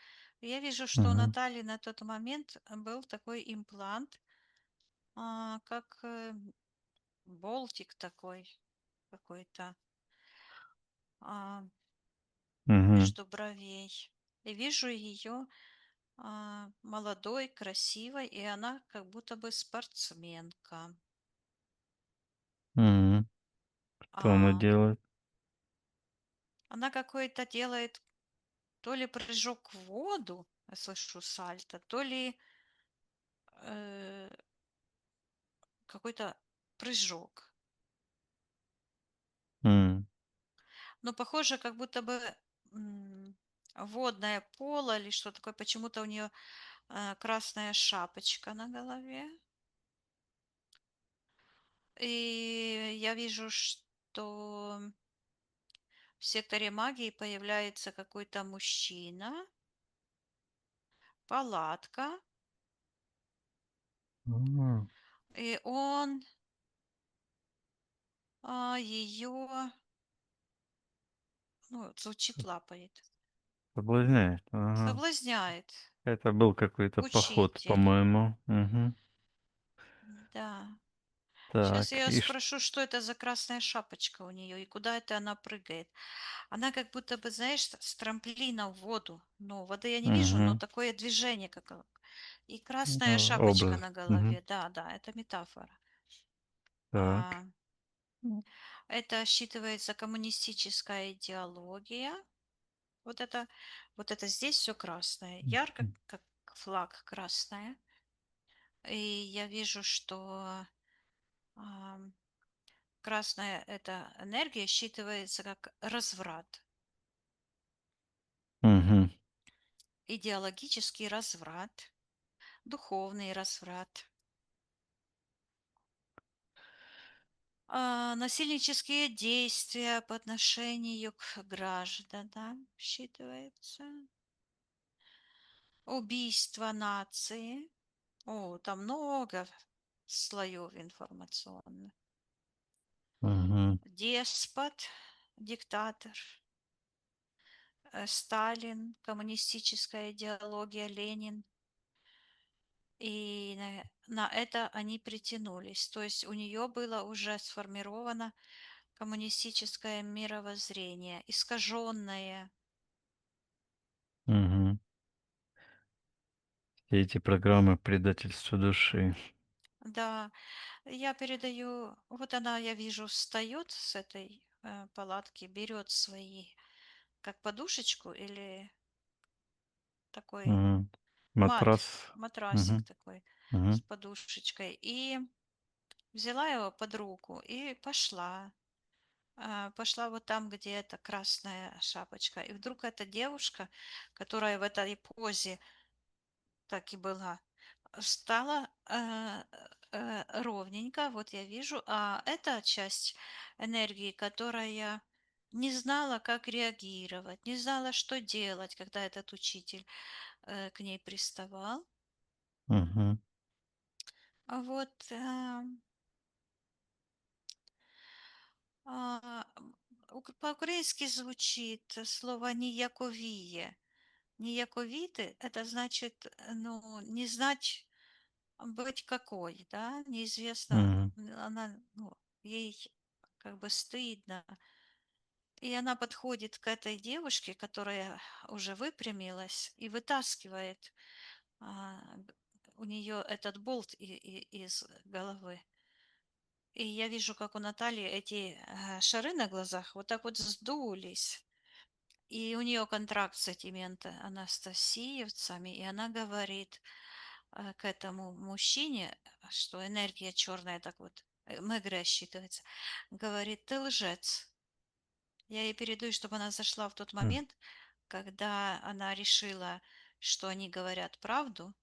Я вижу, что у Мгм. Натальи на тот момент был такой имплант, как болтик такой какой-то а, Мгм. между бровей. И вижу ее молодой, красивой, и она как будто бы спортсменка. Мгм. Что она А, делает? Она какой-то делает то ли прыжок в воду, я слышу сальто, то ли э, какой-то прыжок. М. Но похоже, как будто бы водное поло или что такое. Почему-то у нее красная шапочка на голове. И я вижу, что в секторе магии появляется какой-то мужчина, палатка, А, и он ее, ну, звучит, лапает, соблазняет. Ага. соблазняет. Это был какой-то поход, Учитель. по-моему. Мгм. Да. Сейчас Так, я и ш спрошу, что это за красная шапочка у нее и куда это она прыгает. Она как будто бы, знаешь, с трамплина в воду. Ну, воды я не вижу, но Мгм. такое движение, как. И красная Ну, шапочка образ. на Мгм. голове. Да, да, это метафора. Так. А, это считывается коммунистическая идеология. Вот это, вот это здесь все красное, ярко, М. как флаг красное. И я вижу, что ам, красная эта энергия считывается как разврат, Мгм. идеологический разврат, духовный разврат, насильнические действия по отношению к гражданам считывается, убийство нации. О, там много слоев информационных. Мгм. Деспот, диктатор, Сталин, коммунистическая идеология, Ленин. И на это они притянулись. То есть у нее было уже сформировано коммунистическое мировоззрение, искаженное. Мгм. Все эти программы предательства души. Да, я передаю, вот она, я вижу, встает с этой палатки, берет свои, как подушечку или такой Мгм. мат, Матрас. матрасик Мгм. такой с Мгм. подушечкой. И взяла его под руку и пошла. пошла вот там, где эта красная шапочка. И вдруг эта девушка, которая в этой позе так и была, стала ровненько, вот я вижу, а эта часть энергии, которая не знала, как реагировать, не знала, что делать, когда этот учитель к ней приставал. Мгм. Вот по-українськи звучит слово «ніяковіє». Ніяковіти– это значит, ну, не знать, быть какой, да, неизвестно, Мгм. она, ну, ей как бы стыдно. И она подходит к этой девушке, которая уже выпрямилась, и вытаскивает у нее этот болт из головы. И я вижу, как у Натальи эти шары на глазах вот так вот сдулись. И у нее контракт с этими анастасиевцами, и она говорит к этому мужчине, что энергия черная так вот, мегре считывается, говорит, ты лжец. Я ей передаю, чтобы она зашла в тот М. момент, когда она решила, что они говорят правду,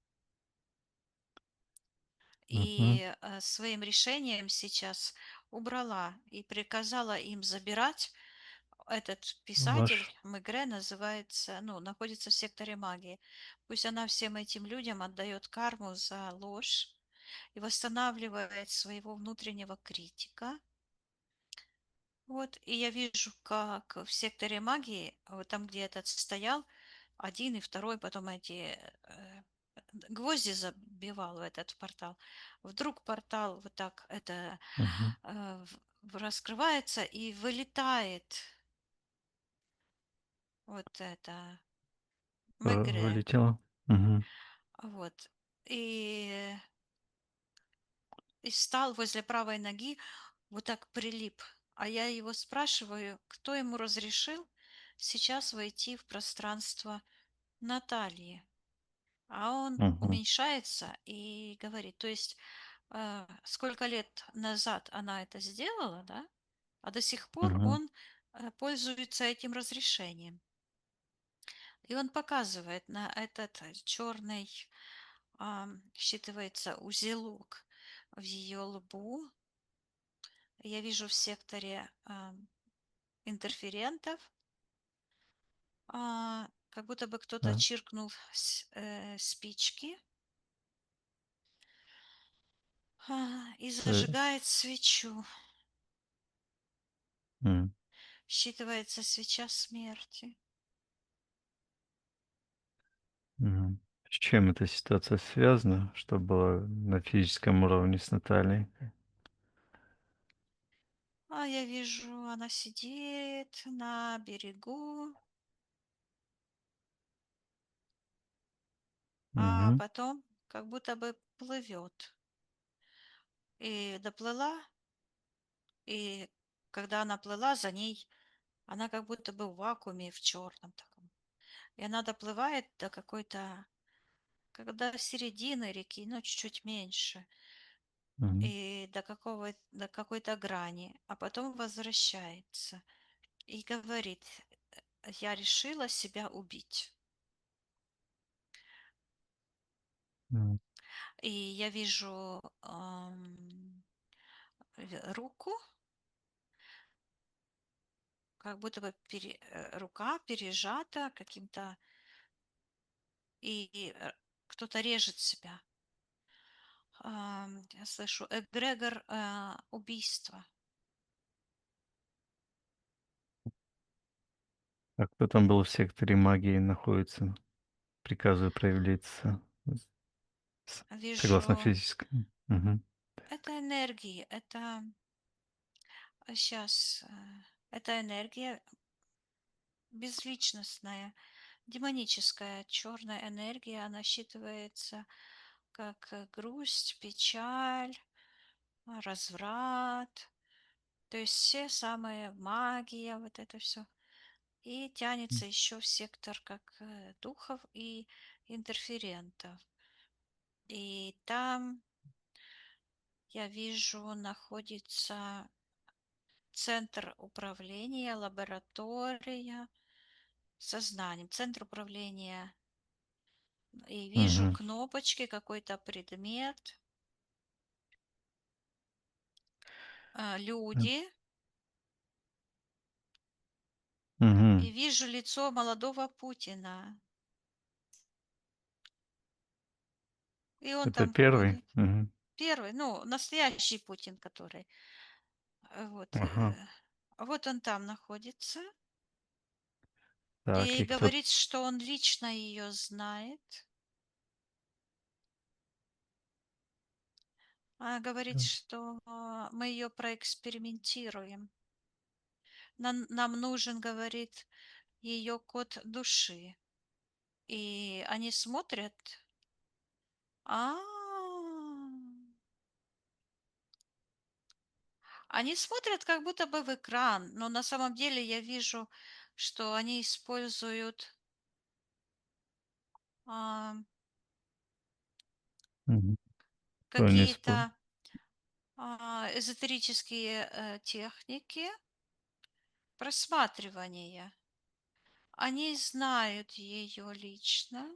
Мгм. и своим решением сейчас убрала и приказала им забирать. Этот писатель Ваш. Мегре называется, ну, находится в секторе магии. Пусть она всем этим людям отдает карму за ложь и восстанавливает своего внутреннего критика. Вот, и я вижу, как в секторе магии, вот там, где этот стоял, один и второй, потом эти гвозди забивал в этот портал. Вдруг портал вот так это Мгм. раскрывается и вылетает вот это Мегре. Вылетело. Мгм. Вот. И, и стал возле правой ноги, вот так прилип. А я его спрашиваю, кто ему разрешил сейчас войти в пространство Натальи. А он Мгм. уменьшается и говорит, то есть сколько лет назад она это сделала, да, а до сих пор Мгм. он пользуется этим разрешением. И он показывает на этот черный, считывается узелок в ее лбу. Я вижу в секторе интерферентов, как будто бы кто-то Да. чиркнул спички и Т зажигает свечу. М. Считывается свеча смерти. Мгм. С чем эта ситуация связана, что было на физическом уровне с Натальей? А я вижу, она сидит на берегу, а Мгм. потом как будто бы плывет. И доплыла, и когда она плыла, за ней она как будто бы в вакууме в черном таком. И она доплывает до какой-то, когда середины реки, ну чуть-чуть меньше, Мгм. и до какой-то грани, а потом возвращается и говорит, я решила себя убить. М. И я вижу руку, как будто бы рука пережата каким-то, и кто-то режет себя. Я слышу эгрегор убийства. А кто там был в секторе магии находится? Приказываю проявиться согласно Вижу, физическому. Мгм. это энергии, это сейчас, это энергия безличностная, демоническая, черная энергия, она считывается как грусть, печаль, разврат, то есть все самые магия, вот это все. И тянется еще в сектор как духов и интерферентов. И там я вижу находится центр управления, лаборатория сознанием, центр управления. И вижу Мгм. кнопочки, какой-то предмет, М. люди, и Мгм. вижу лицо молодого Путина. И он Это там первый? ходит. Мгм. Первый, ну, настоящий Путин, который. Вот. Ага. Вот он там находится. Так, И и кто? говорит, что он лично ее знает. Говорит, что мы ее проэкспериментируем. Нам нужен, говорит, ее код души. И они смотрят. А, Они смотрят как будто бы в экран, но на самом деле я вижу, что они используют а, Мгм. Что они используют? какие-то эзотерические техники просматривания. Они знают ее лично.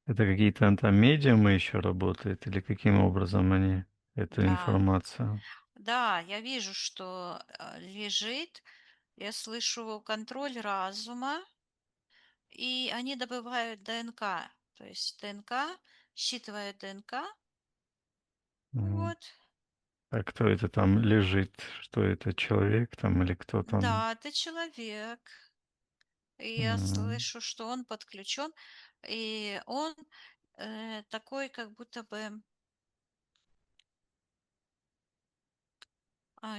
Это какие-то там медиумы еще работают или каким образом они эту Да, информацию? да, я вижу, что лежит, я слышу контроль разума, и они добывают ДНК. То есть ДНК, считывают ДНК. Мгм. Вот. А кто это там лежит? Что это, человек там или кто там? Да, это человек. И я М. слышу, что он подключен, и он такой, как будто бы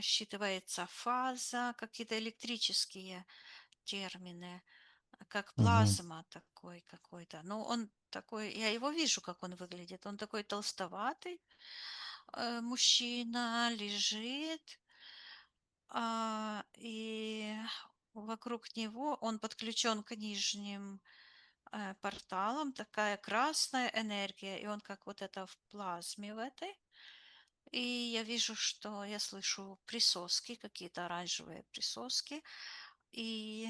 считывается фаза, какие-то электрические термины, как Мгм. плазма такой какой-то. Но он такой, я его вижу, как он выглядит. Он такой толстоватый, мужчина, лежит, и вокруг него он подключен к нижним порталам, такая красная энергия, и он как вот это в плазме в этой. И я вижу, что я слышу присоски, какие-то оранжевые присоски, и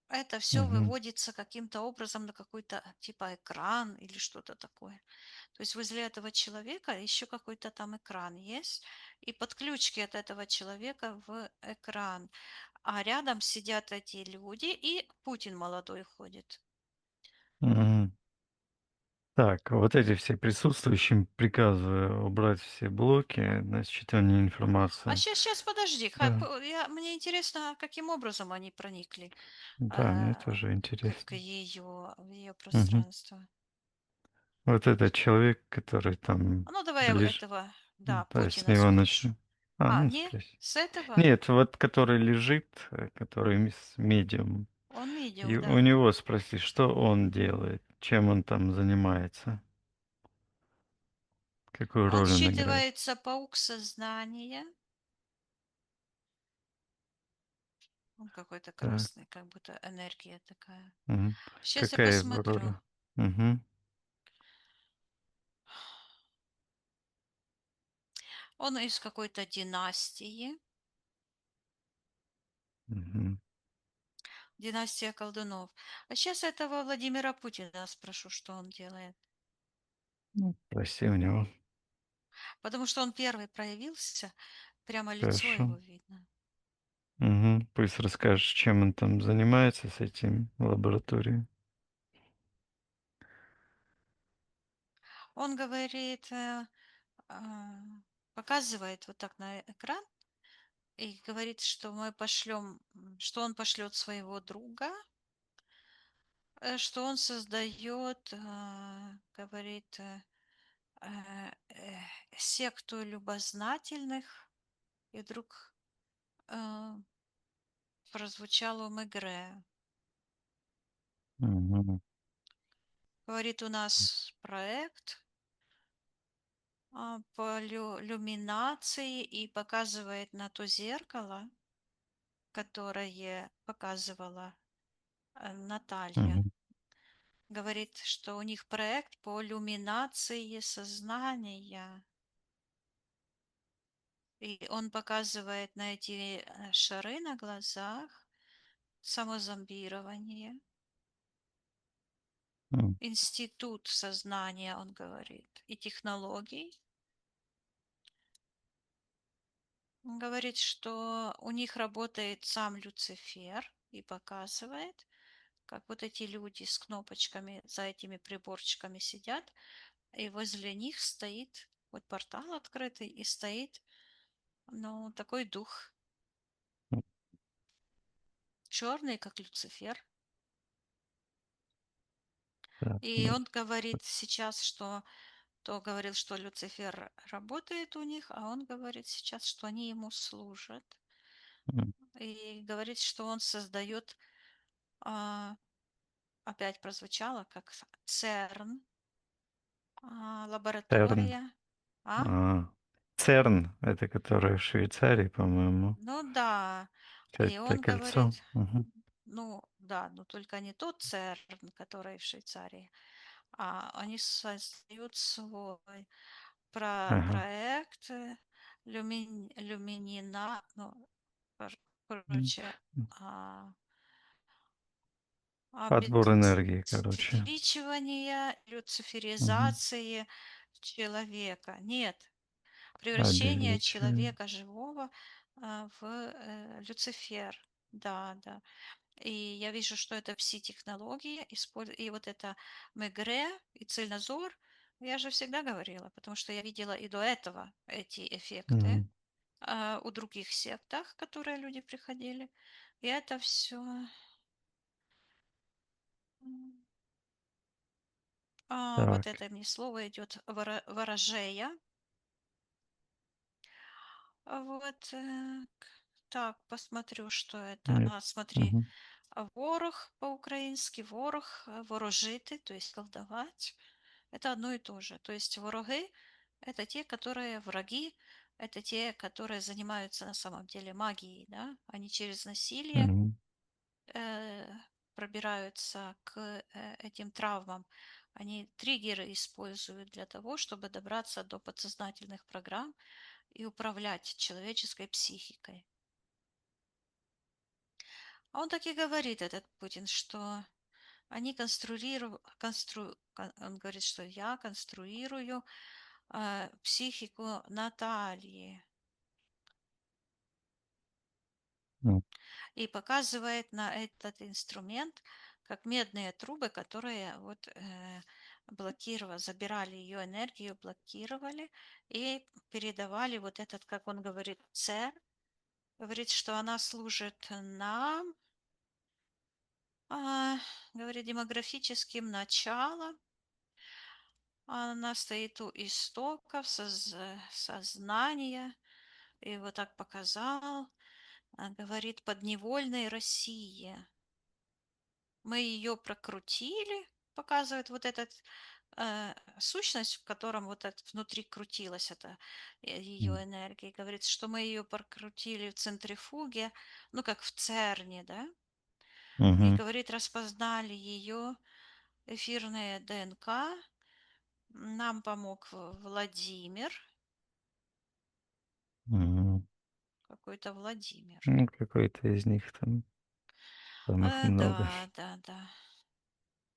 это все Мгм. выводится каким-то образом на какой-то типа экран или что-то такое. То есть возле этого человека еще какой-то там экран есть, и подключки от этого человека в экран. А рядом сидят эти люди, и Путин молодой ходит. Мгм. Так, вот эти все присутствующим приказываю убрать все блоки на считывание информации. Сейчас, подожди. Да, Мне интересно, каким образом они проникли да, мне э, тоже к интересно. ее, в ее Мгм. пространство. Вот этот человек, который там Ну, давай лежит, этого, да, да, с Путина него спрошу. начнем. А, ну Не, спроси. с этого? Нет, вот который лежит, который с медиум, Он и медиум, у да. него спроси, что он делает, чем он там занимается, какую Он роль он играет. считывается паук сознания. Он какой-то Так, красный, как будто энергия такая. мгм. Сейчас я Какая его посмотрю. роль? Мгм, Он из какой-то династии. мгм. Династия колдунов. А сейчас этого Владимира Путина спрошу, что он делает. Ну, спроси у него. Потому что он первый проявился, прямо лицо Хорошо. его видно. Мгм. Пусть расскажешь, чем он там занимается с этим в лаборатории. Он говорит, а, показывает вот так на экран и говорит, что мы пошлем, что он пошлет своего друга, что он создает, говорит, э, э, секту любознательных. И вдруг э, прозвучало Мегре. Мгм. Говорит, у нас проект по люминации и показывает на то зеркало, которое показывала Наталья. Мгм. Говорит, что у них проект по люминации сознания. И он показывает на эти шары на глазах самозомбирование, М, институт сознания, он говорит, и технологий. Он говорит, что у них работает сам Люцифер и показывает, как вот эти люди с кнопочками за этими приборчиками сидят, и возле них стоит вот портал открытый, и стоит, ну, такой дух, м, черный, как Люцифер. так, И ну, он говорит сейчас, что то говорил, что Люцифер работает у них, а он говорит сейчас, что они ему служат. м, И говорит, что он создает, а, опять прозвучало, как ЦЕРН, ЦЕРН. лаборатория. А? А, ЦЕРН, это который в Швейцарии, по-моему. Ну да. И Пятое он кольцо. говорит, Мгм. ну да, но только не тот ЦЕРН, который в Швейцарии, а они создают свой Ага. проект люминина, ну, М, короче, м. а, Отбор энергии, короче. обесцвечивания, Мгм. люциферизации человека. Нет, превращение Обезличивание. человека живого в Люцифер. Да, да. И я вижу, что это пси-технологии, и вот это Мегре и Цельнозор, я же всегда говорила, потому что я видела и до этого эти эффекты Мгм. у других сектах, которые люди приходили. И это все вот Так. это мне слово идет ворожея. Вот так, посмотрю, что это. Нет. Смотри, Мгм. ворог по-украински, ворог, ворожити, то есть колдовать. Это одно и то же. То есть вороги– это те, которые враги, это те, которые занимаются на самом деле магией, да? Они через насилие Мгм. э, пробираются к этим травмам. Они триггеры используют для того, чтобы добраться до подсознательных программ и управлять человеческой психикой. А он так и говорит, этот Путин, что они он говорит, что я конструирую психику Натальи М. и показывает на этот инструмент как медные трубы, которые вот блокировали, забирали ее энергию, блокировали и передавали вот этот, как он говорит, цер, говорит, что она служит нам, а, говорит, демографическим началом. Она стоит у истоков сознания. И вот так показал, говорит, подневольной России. Мы ее прокрутили, показывает вот этот сущность, в котором вот это внутри крутилась эта М. ее энергия. Говорит, что мы ее прокрутили в центрифуге, ну как в ЦЕРНе, да? И Мгм. говорит, распознали ее эфирное ДНК. Нам помог Владимир, Мгм. какой-то Владимир. Ну, какой-то из них там их много. Да, да, да.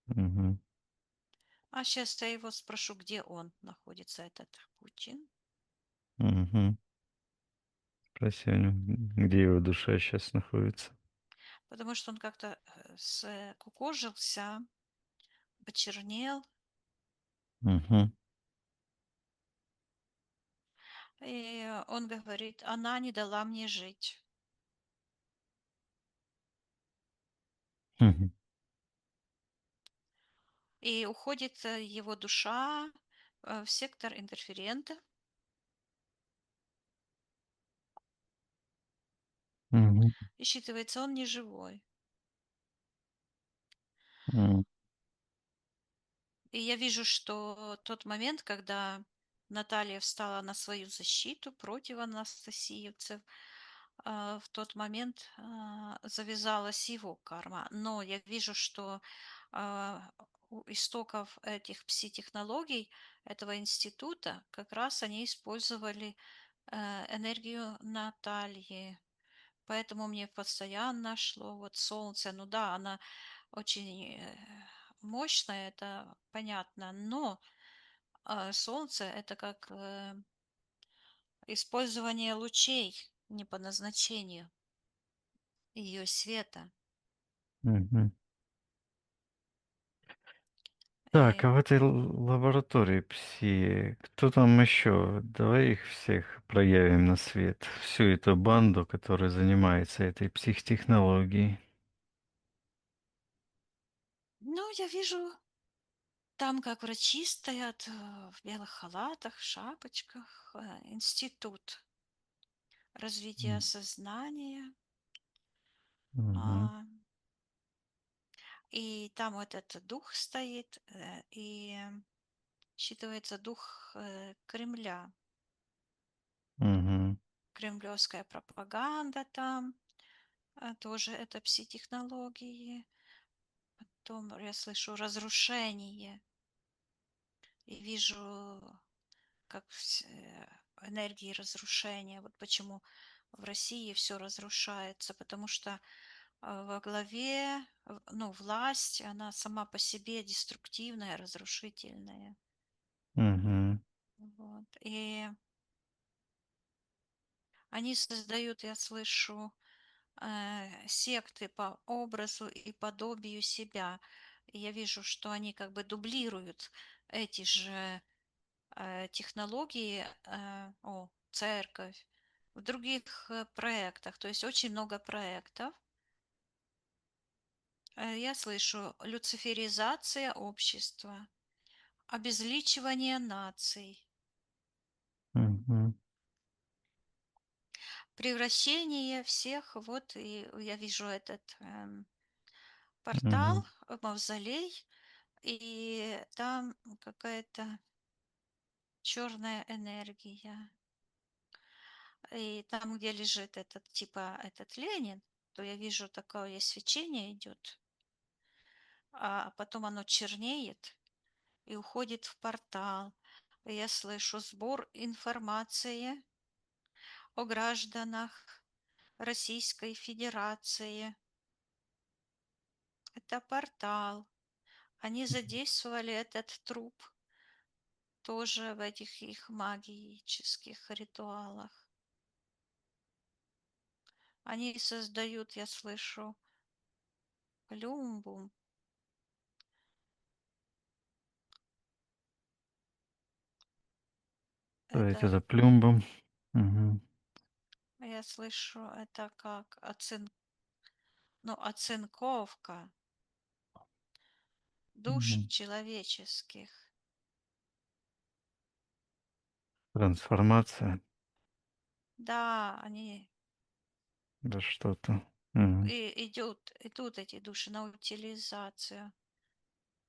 Мгм. А сейчас я его спрошу, где он находится, этот Путин. Мгм. Спроси у него, где его душа сейчас находится. Потому что он как-то скукожился, почернел. Мгм. И он говорит, она не дала мне жить. Мгм. И уходит его душа в сектор интерферента. Мгм. И считывается, он не живой. М. И я вижу, что тот момент, когда Наталья встала на свою защиту против анастасиевцев, в тот момент завязалась его карма. Но я вижу, что а, у истоков этих пси-технологий, этого института, как раз они использовали энергию Натальи. Поэтому мне постоянно шло вот солнце. Ну да, она очень мощная, это понятно, но солнце это как использование лучей не по назначению ее света. Мгм. Так, а И, в этой лаборатории пси, кто там еще? Давай их всех проявим на свет. Всю эту банду, которая занимается этой психотехнологией. ну, я вижу там, как врачи стоят в белых халатах, шапочках, институт развития М. сознания. Мгм. а, И там вот этот дух стоит, и считывается дух Кремля. Мгм. Кремлевская пропаганда там, тоже это пси-технологии. Потом я слышу разрушение и вижу, как энергии разрушения. Вот почему в России все разрушается, потому что во главе, ну, власть, она сама по себе деструктивная, разрушительная. Мгм. Вот. И они создают, я слышу, секты по образу и подобию себя. И я вижу, что они как бы дублируют эти же технологии, церковь, в других проектах. То есть очень много проектов. Я слышу люциферизация общества, обезличивание наций, Мгм. превращение всех. Вот и я вижу этот портал, Мгм. мавзолей, и там какая-то черная энергия. И там, где лежит этот, типа, этот Ленин, то я вижу такое свечение идет, а потом оно чернеет и уходит в портал. И я слышу сбор информации о гражданах Российской Федерации. Это портал. Они задействовали этот труп тоже в этих их магических ритуалах. Они создают, я слышу, плюмбум. Что это Это, за плюмбом? Мгм. я слышу, это как ну, оцинковка душ Мгм. человеческих. Трансформация. Да, они Да что-то. Мгм. идут эти души на утилизацию.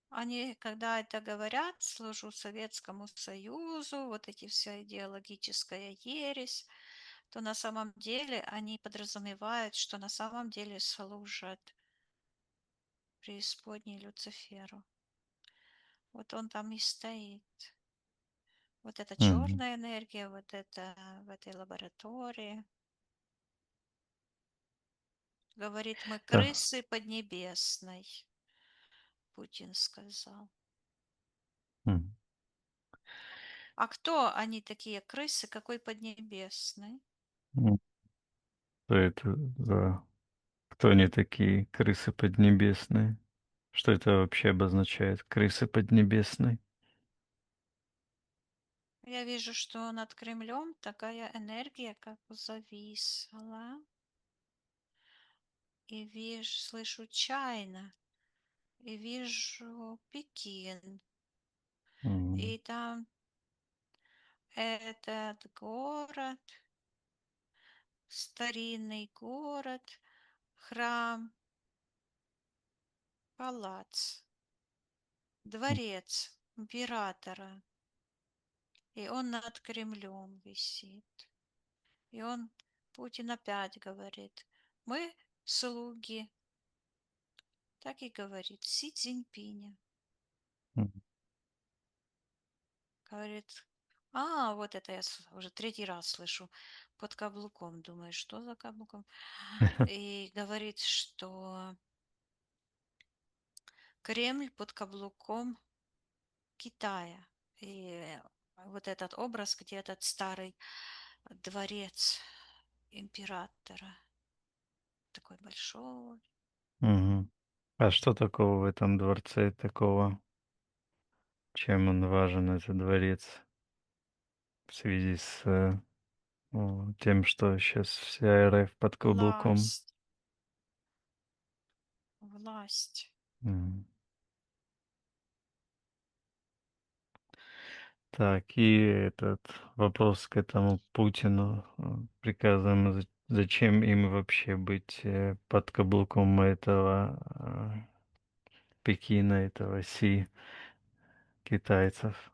Они, когда это говорят, служу Советскому Союзу, вот эти вся идеологическая ересь, то на самом деле они подразумевают, что на самом деле служат преисподней Люциферу. Вот он там и стоит. Вот эта Мгм. черная энергия, вот это в этой лаборатории. Говорит, мы Да. крысы поднебесной, Путин сказал. Мгм. А кто они такие крысы, какой поднебесной? М. Что это за... Кто они такие, крысы поднебесные? Что это вообще обозначает, крысы поднебесные? Я вижу, что над Кремлем такая энергия, как зависла. И вижу, слышу чайно. И вижу Пекин. Мгм. И там этот город, старинный город, храм, палац, дворец императора. И он над Кремлем висит. И он, Путин опять говорит, мы слуги. Так и говорит Си Цзиньпиня. Мгм. Говорит, Вот это я уже третий раз слышу. Под каблуком. Думаю, что за каблуком? И говорит, что Кремль под каблуком Китая. И вот этот образ, где этот старый дворец императора, такой большой. Мгм. А что такого в этом дворце такого? Чем он важен, этот дворец, в связи с, тем, что сейчас вся РФ под каблуком? Власть, власть. Мгм. Так, и этот вопрос к этому Путину, приказом, зачем им вообще быть, под каблуком этого, Пекина, этого китайцев?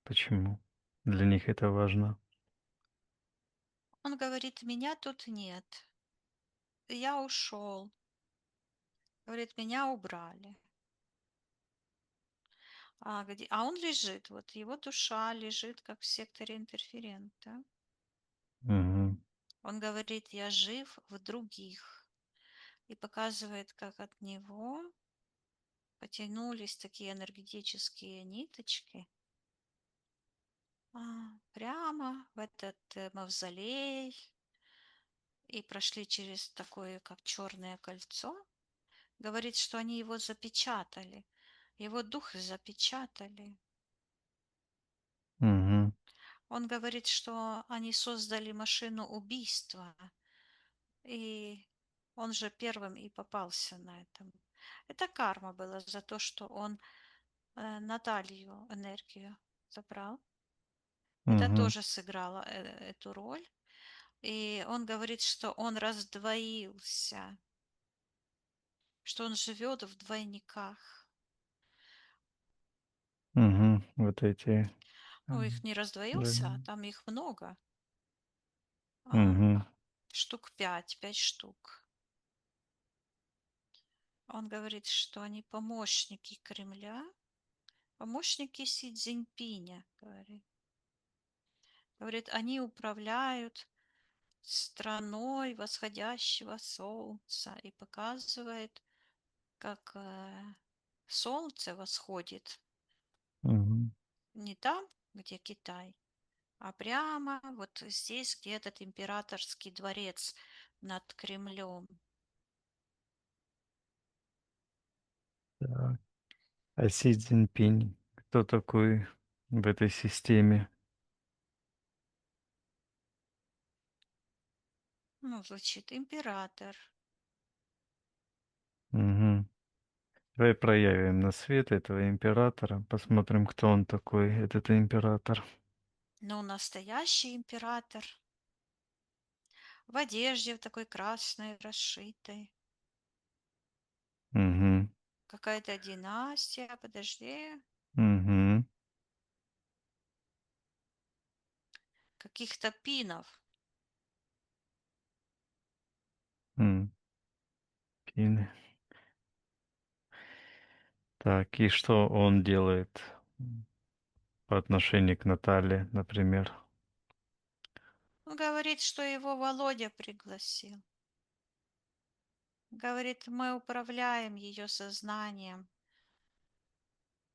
Почему для них это важно? Он говорит, меня тут нет. Я ушел. Говорит, меня убрали. А он лежит, вот его душа лежит, как в секторе интерферента. Мгм. Он говорит, я жив в других. И показывает, как от него потянулись такие энергетические ниточки прямо в этот мавзолей и прошли через такое, как черное кольцо. Говорит, что они его запечатали, его дух запечатали. Мгм. Он говорит, что они создали машину убийства, и он же первым и попался на этом. Это карма была за то, что он Наталью энергию забрал. Это Мгм. тоже сыграло эту роль. И он говорит, что он раздвоился, что он живет в двойниках. Мгм. Вот эти, Ну, их м, не да. раздвоился, а там их много. Мгм. Штук пять штук. Он говорит, что они помощники Кремля, помощники Си Цзиньпиня, говорит. Говорит, они управляют страной восходящего солнца и показывает, как солнце восходит Мгм. не там, где Китай, а прямо вот здесь, где этот императорский дворец над Кремлем. Так. А Си Цзиньпинь кто такой в этой системе? Ну, звучит император. Мгм. Давай проявим на свет этого императора, посмотрим, кто он такой, этот император. Ну, настоящий император в одежде в такой красной, расшитой. Мгм. Какая-то династия, подожди, Мгм. каких-то пинов. М. Пин. Так, и что он делает по отношению к Наталье, например? Он говорит, что его Володя пригласил. Говорит, мы управляем ее сознанием.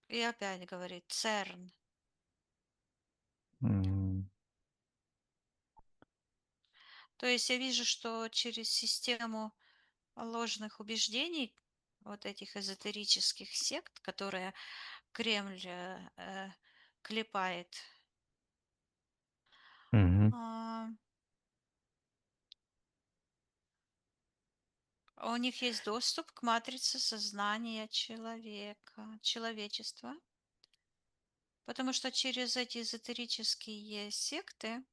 И опять говорит, ЦЕРН. М. То есть я вижу, что через систему ложных убеждений, вот этих эзотерических сект, которые Кремль клепает, Мгм. а, у них есть доступ к матрице сознания человека, человечества, потому что через эти эзотерические секты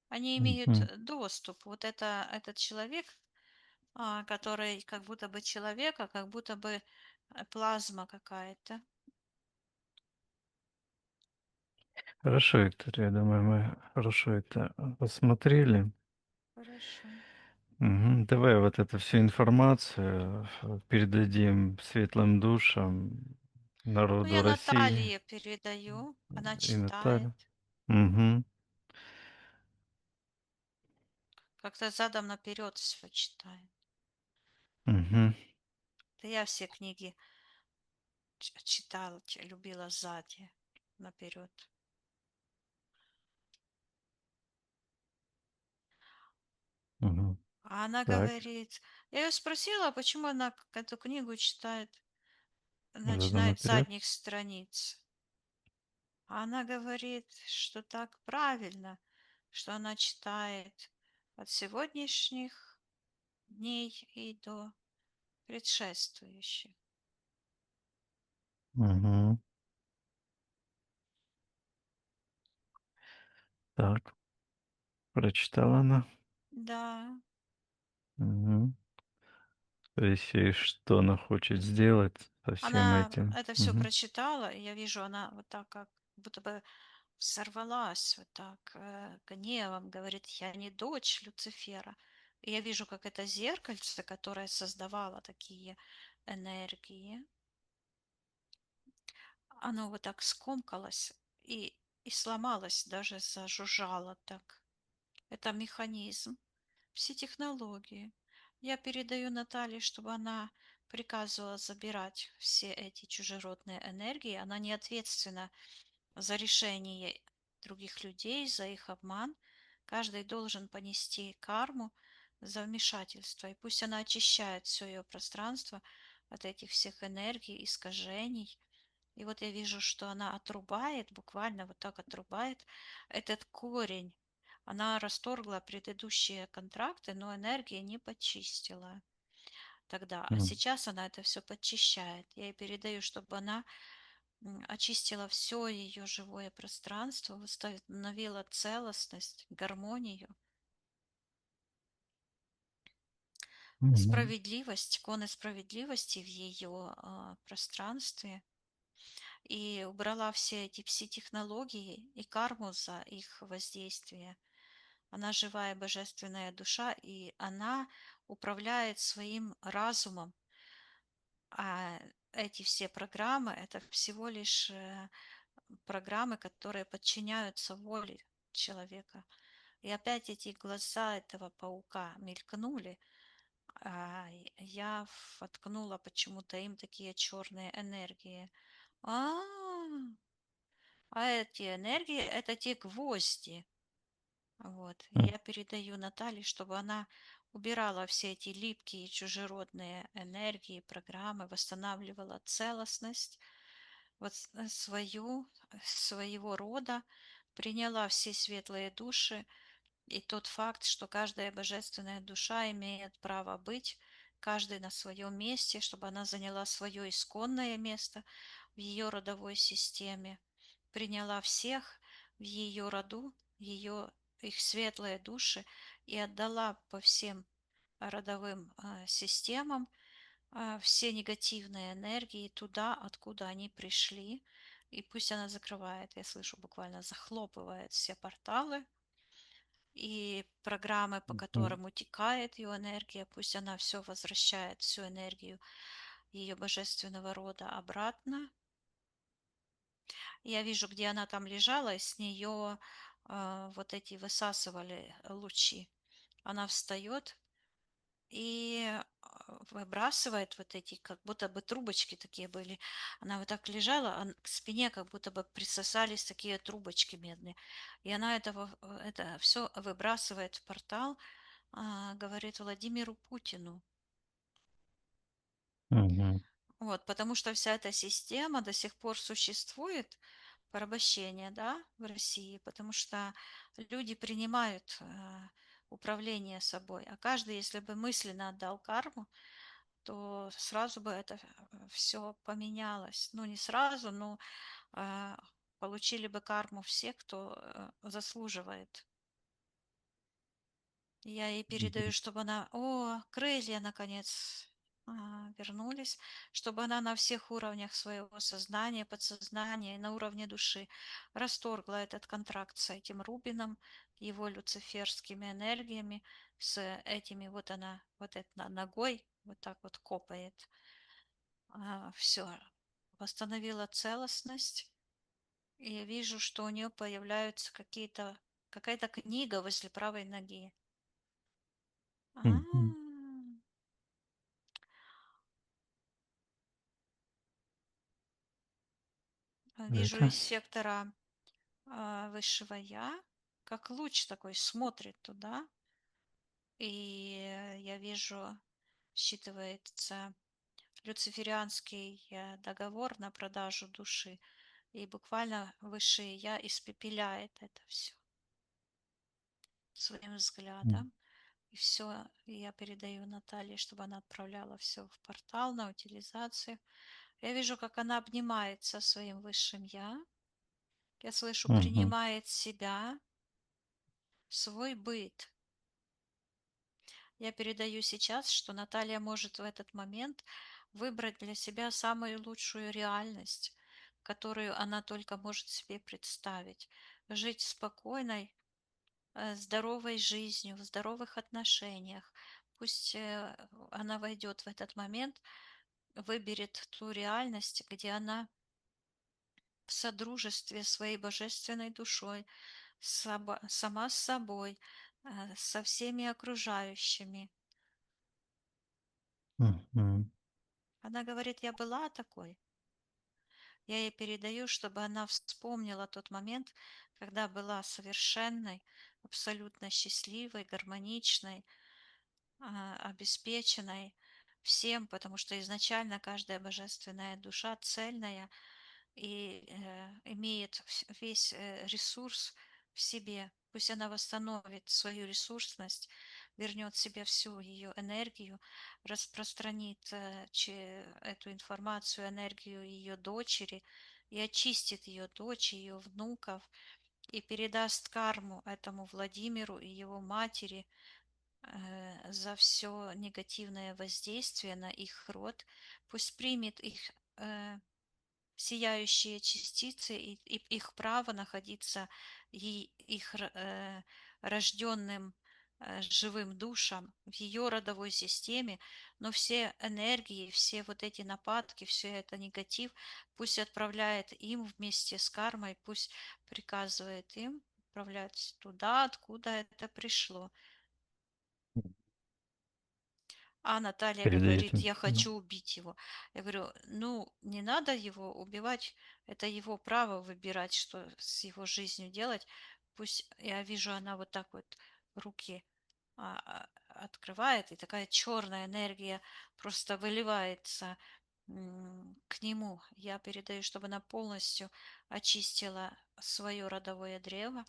они имеют Мгм. доступ. Вот этот человек, который как будто бы человек, а как будто бы плазма какая-то. Хорошо, Виктория, я думаю, мы хорошо это посмотрели. Хорошо. Мгм. Давай вот эту всю информацию передадим светлым душам, Ну, народу я России Наталье передаю, она и читает. Наталья. Мгм. Как-то задом наперед все читает. Мгм. Да я все книги читала, любила сзади, наперед. Мгм. А она Так, говорит, я ее спросила, почему она эту книгу читает, задом начинает с наперед. задних страниц. А она говорит, что так правильно, что она читает от сегодняшних дней и до предшествующих. Мгм. Так, прочитала она. Да, Мгм. То есть, и что она хочет сделать со всем она этим? это все Мгм. прочитала, и я вижу, она вот так как будто бы взорвалась вот так гневом, говорит, я не дочь Люцифера. И я вижу, как это зеркальце, которое создавало такие энергии, оно вот так скомкалось и сломалось, даже зажужжало так. Это механизм, все технологии. Я передаю Наталье, чтобы она приказывала забирать все эти чужеродные энергии. Она не ответственна за решение других людей, за их обман. Каждый должен понести карму за вмешательство. И пусть она очищает все ее пространство от этих всех энергий, искажений. И вот я вижу, что она отрубает, буквально вот так отрубает этот корень. Она расторгла предыдущие контракты, но энергия не почистила тогда. А М. сейчас она это все подчищает. Я ей передаю, чтобы она очистила все ее живое пространство, восстановила целостность, гармонию, Мгм. справедливость, иконы справедливости в ее пространстве и убрала все эти пси-технологии и карму за их воздействие. Она живая божественная душа, и она управляет своим разумом. А эти все программы– это всего лишь программы, которые подчиняются воле человека. И опять эти глаза этого паука мелькнули, а я воткнула почему-то им такие черные энергии. А, а эти энергии– это те гвозди. Вот. И М. я передаю Наталье, чтобы она убирала все эти липкие чужеродные энергии, программы, восстанавливала целостность вот своего рода, приняла все светлые души и тот факт, что каждая божественная душа имеет право быть, каждый на своем месте, чтобы она заняла свое исконное место в ее родовой системе, приняла всех в ее роду, ее, их светлые души и отдала по всем родовым системам все негативные энергии туда, откуда они пришли. И пусть она закрывает, я слышу, буквально захлопывает все порталы и программы, по Мгм. которым утекает ее энергия, пусть она все возвращает, всю энергию ее божественного рода обратно. Я вижу, где она там лежала, и с нее вот эти высасывали лучи. Она встает и выбрасывает вот эти, как будто бы трубочки такие были. Она вот так лежала, а к спине как будто бы присосались такие трубочки медные. И она это все выбрасывает в портал, говорит Владимиру Путину. Мгм. Вот, потому что вся эта система до сих пор существует, порабощение, да, в России, потому что люди принимают управление собой, а каждый, если бы мысленно отдал карму, то сразу бы это все поменялось. Ну, не сразу, но э, получили бы карму все, кто заслуживает. Я ей передаю, Мгм. чтобы она... О, крылья, наконец, вернулись, чтобы она на всех уровнях своего сознания, подсознания и на уровне души расторгла этот контракт с этим Рубином, его люциферскими энергиями, с этими вот она вот это ногой вот так вот копает. Все. восстановила целостность, и я вижу, что у нее появляются какая-то книга возле правой ноги. А, Мгм. Вижу Это? из сектора высшего я, как луч такой смотрит туда, и я вижу, считывается люциферианский договор на продажу души, и буквально высшее я испепеляет это все своим М. взглядом. И все, я передаю Наталье, чтобы она отправляла все в портал на утилизацию. Я вижу, как она обнимается своим высшим я. Я слышу, Мгм. принимает себя, свой быт. Я передаю сейчас, что Наталья может в этот момент выбрать для себя самую лучшую реальность, которую она только может себе представить. Жить спокойной, здоровой жизнью, в здоровых отношениях. Пусть она войдет в этот момент, выберет ту реальность, где она в содружестве своей божественной душой, сама с собой, со всеми окружающими. Мгм. Она говорит, я была такой. Я ей передаю, чтобы она вспомнила тот момент, когда была совершенной, абсолютно счастливой, гармоничной, обеспеченной всем, потому что изначально каждая божественная душа цельная и имеет весь ресурс в себе. Пусть она восстановит свою ресурсность, вернет себе всю ее энергию, распространит эту информацию, энергию ее дочери и очистит ее дочь, ее внуков и передаст карму этому Владимиру и его матери за все негативное воздействие на их род. Пусть примет их сияющие частицы и их право находиться и их рожденным живым душам в ее родовой системе, но все энергии, все вот эти нападки, все это негатив, пусть отправляет им вместе с кармой, пусть приказывает им отправлять туда, откуда это пришло. А Наталья Передает говорит, им. я Да. хочу убить его. Я говорю, ну, не надо его убивать, это его право выбирать, что с его жизнью делать. Пусть, я вижу, она вот так вот руки открывает, и такая черная энергия просто выливается к нему. Я передаю, чтобы она полностью очистила свое родовое древо,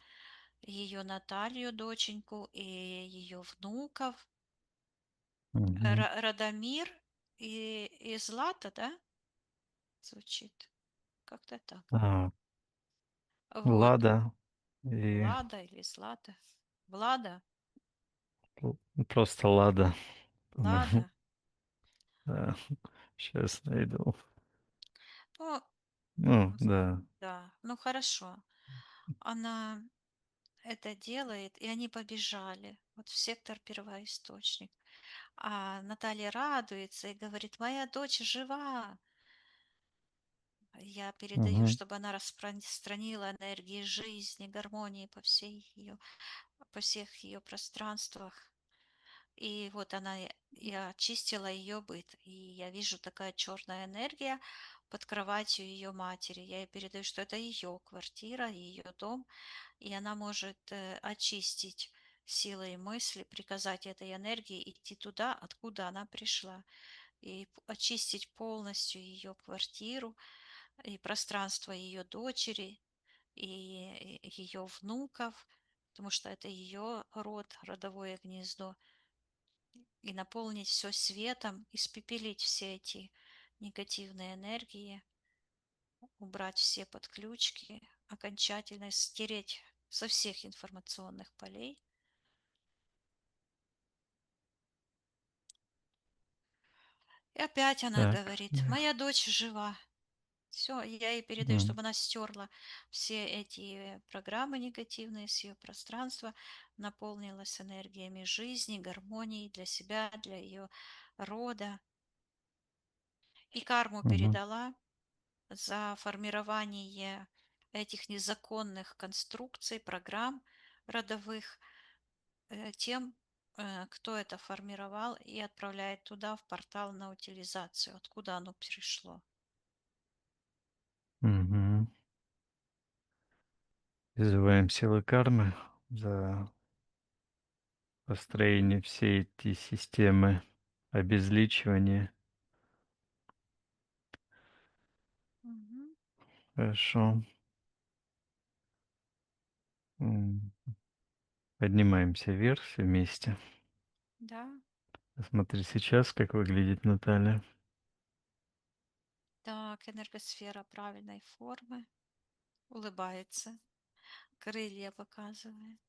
ее Наталью, доченьку, и ее внуков, Мгм. Радомир и Злата, да, звучит? Как-то так. А, Вот. Лада и Влада или Злата? Влада? просто Лада, по-моему. Влада? Да. Сейчас найду. Ну, Ну, да. да, ну хорошо. Она это делает, и они побежали вот в сектор первоисточник. А Наталья радуется и говорит, моя дочь жива. Я передаю, Мгм. чтобы она распространила энергии жизни, гармонии по всех ее пространствах. И вот она, я очистила ее быт, и я вижу такая черная энергия под кроватью ее матери. Я ей передаю, что это ее квартира, ее дом, и она может очистить силой мысли, приказать этой энергии идти туда, откуда она пришла, и очистить полностью ее квартиру и пространство ее дочери и ее внуков, потому что это ее род, родовое гнездо, и наполнить все светом, испепелить все эти негативные энергии, убрать все подключки, окончательно стереть со всех информационных полей. И опять она Так. говорит, моя дочь жива. Все, я ей передаю, М. чтобы она стерла все эти программы негативные с ее пространства, наполнилась энергиями жизни, гармонии для себя, для ее рода. И карму Мгм. передала за формирование этих незаконных конструкций, программ родовых тем, кто это формировал и отправляет туда, в портал на утилизацию, откуда оно пришло. Мгм. Призываем силы кармы за Мгм. построение всей этой системы обезличивания. Мгм. Хорошо. М, Поднимаемся вверх все вместе. Да, Посмотри сейчас, как выглядит Наталья. так, энергосфера правильной формы, улыбается, крылья показывает.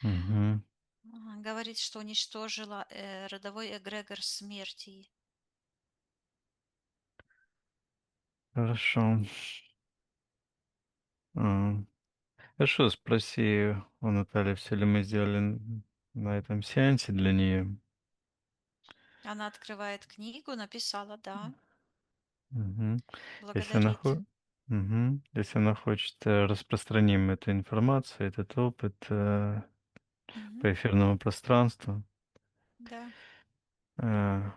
Мгм. Ага, говорит, что уничтожила родовой эгрегор смерти. Хорошо. А, Хорошо, спроси у Натальи, все ли мы сделали на этом сеансе для нее. Она открывает книгу, написала «да», Мгм. Если она, благодарит. Если она хочет, распространим эту информацию, этот опыт Мгм. по эфирному пространству. Да, Э,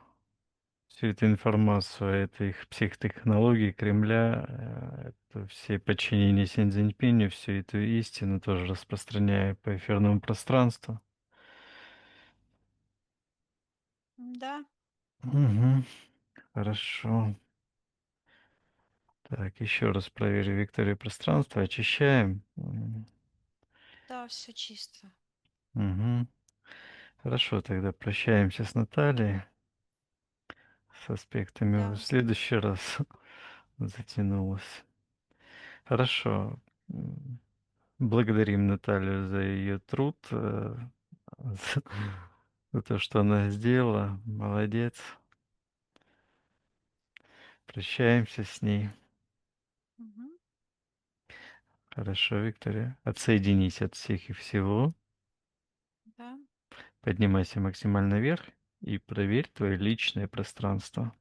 Всю эту информацию этих психотехнологий Кремля, это все подчинение Синь Цзиньпиню, всю эту истину тоже распространяя по эфирному пространству. да, Мгм. Хорошо. Так, еще раз проверю Викторию пространство, очищаем. да, все чисто. Мгм. Хорошо, тогда прощаемся с Натальей, с аспектами. В Да. следующий раз затянулось. Хорошо. М, Благодарим Наталью за ее труд, за за то, что она сделала. Молодец. Прощаемся с ней. Мгм. Хорошо, Виктория. Отсоединись от всех и всего. Да, Поднимайся максимально вверх и проверь твое личное пространство.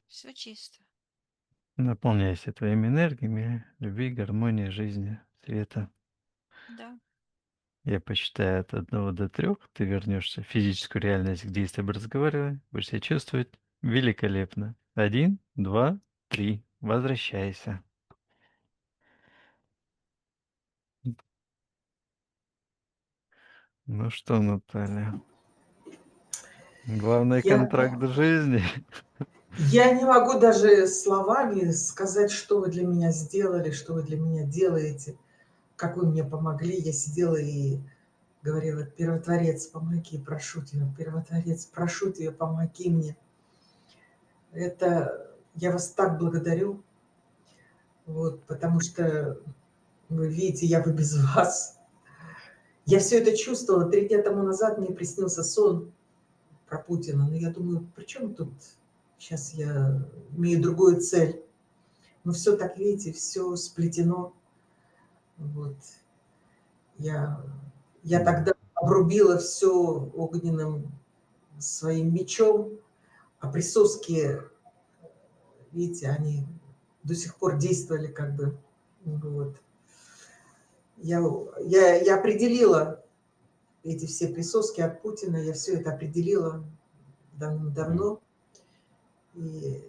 все чисто. Наполняйся твоими энергиями, любви, гармонии, жизни, света. Да. Я посчитаю от 1 до 3, ты вернешься в физическую реальность, где с тобой разговариваю, будешь себя чувствовать великолепно. 1, 2, 3. Возвращайся. Ну что, Наталья, главный Я, контракт жизни. я не могу даже словами сказать, что вы для меня сделали, что вы для меня делаете, как вы мне помогли. Я сидела и говорила: первотворец, помоги, прошу тебя, первотворец, прошу тебя, помоги мне. Это я вас так благодарю, вот, потому что вы видите, я бы без вас. Я все это чувствовала. 3 дня тому назад мне приснился сон про Путина, но я думаю, при чем тут сейчас я имею другую цель. Но все так, видите, все сплетено. Вот. Я, я М, тогда обрубила все огненным своим мечом, а присоски, видите, они до сих пор действовали как бы. Вот. Я, я определила эти все присоски от Путина, я все это определила м. давно. И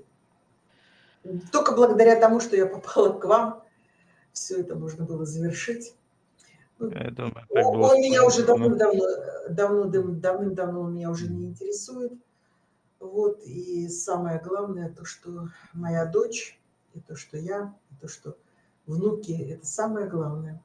только благодаря тому, что я попала к вам, все это можно было завершить. Ну, Я думаю, так было он меня уже спланировано. давным-давно он меня уже не М. интересует. Вот, и самое главное, то, что моя дочь, и то, что я, и то, что внуки, это самое главное.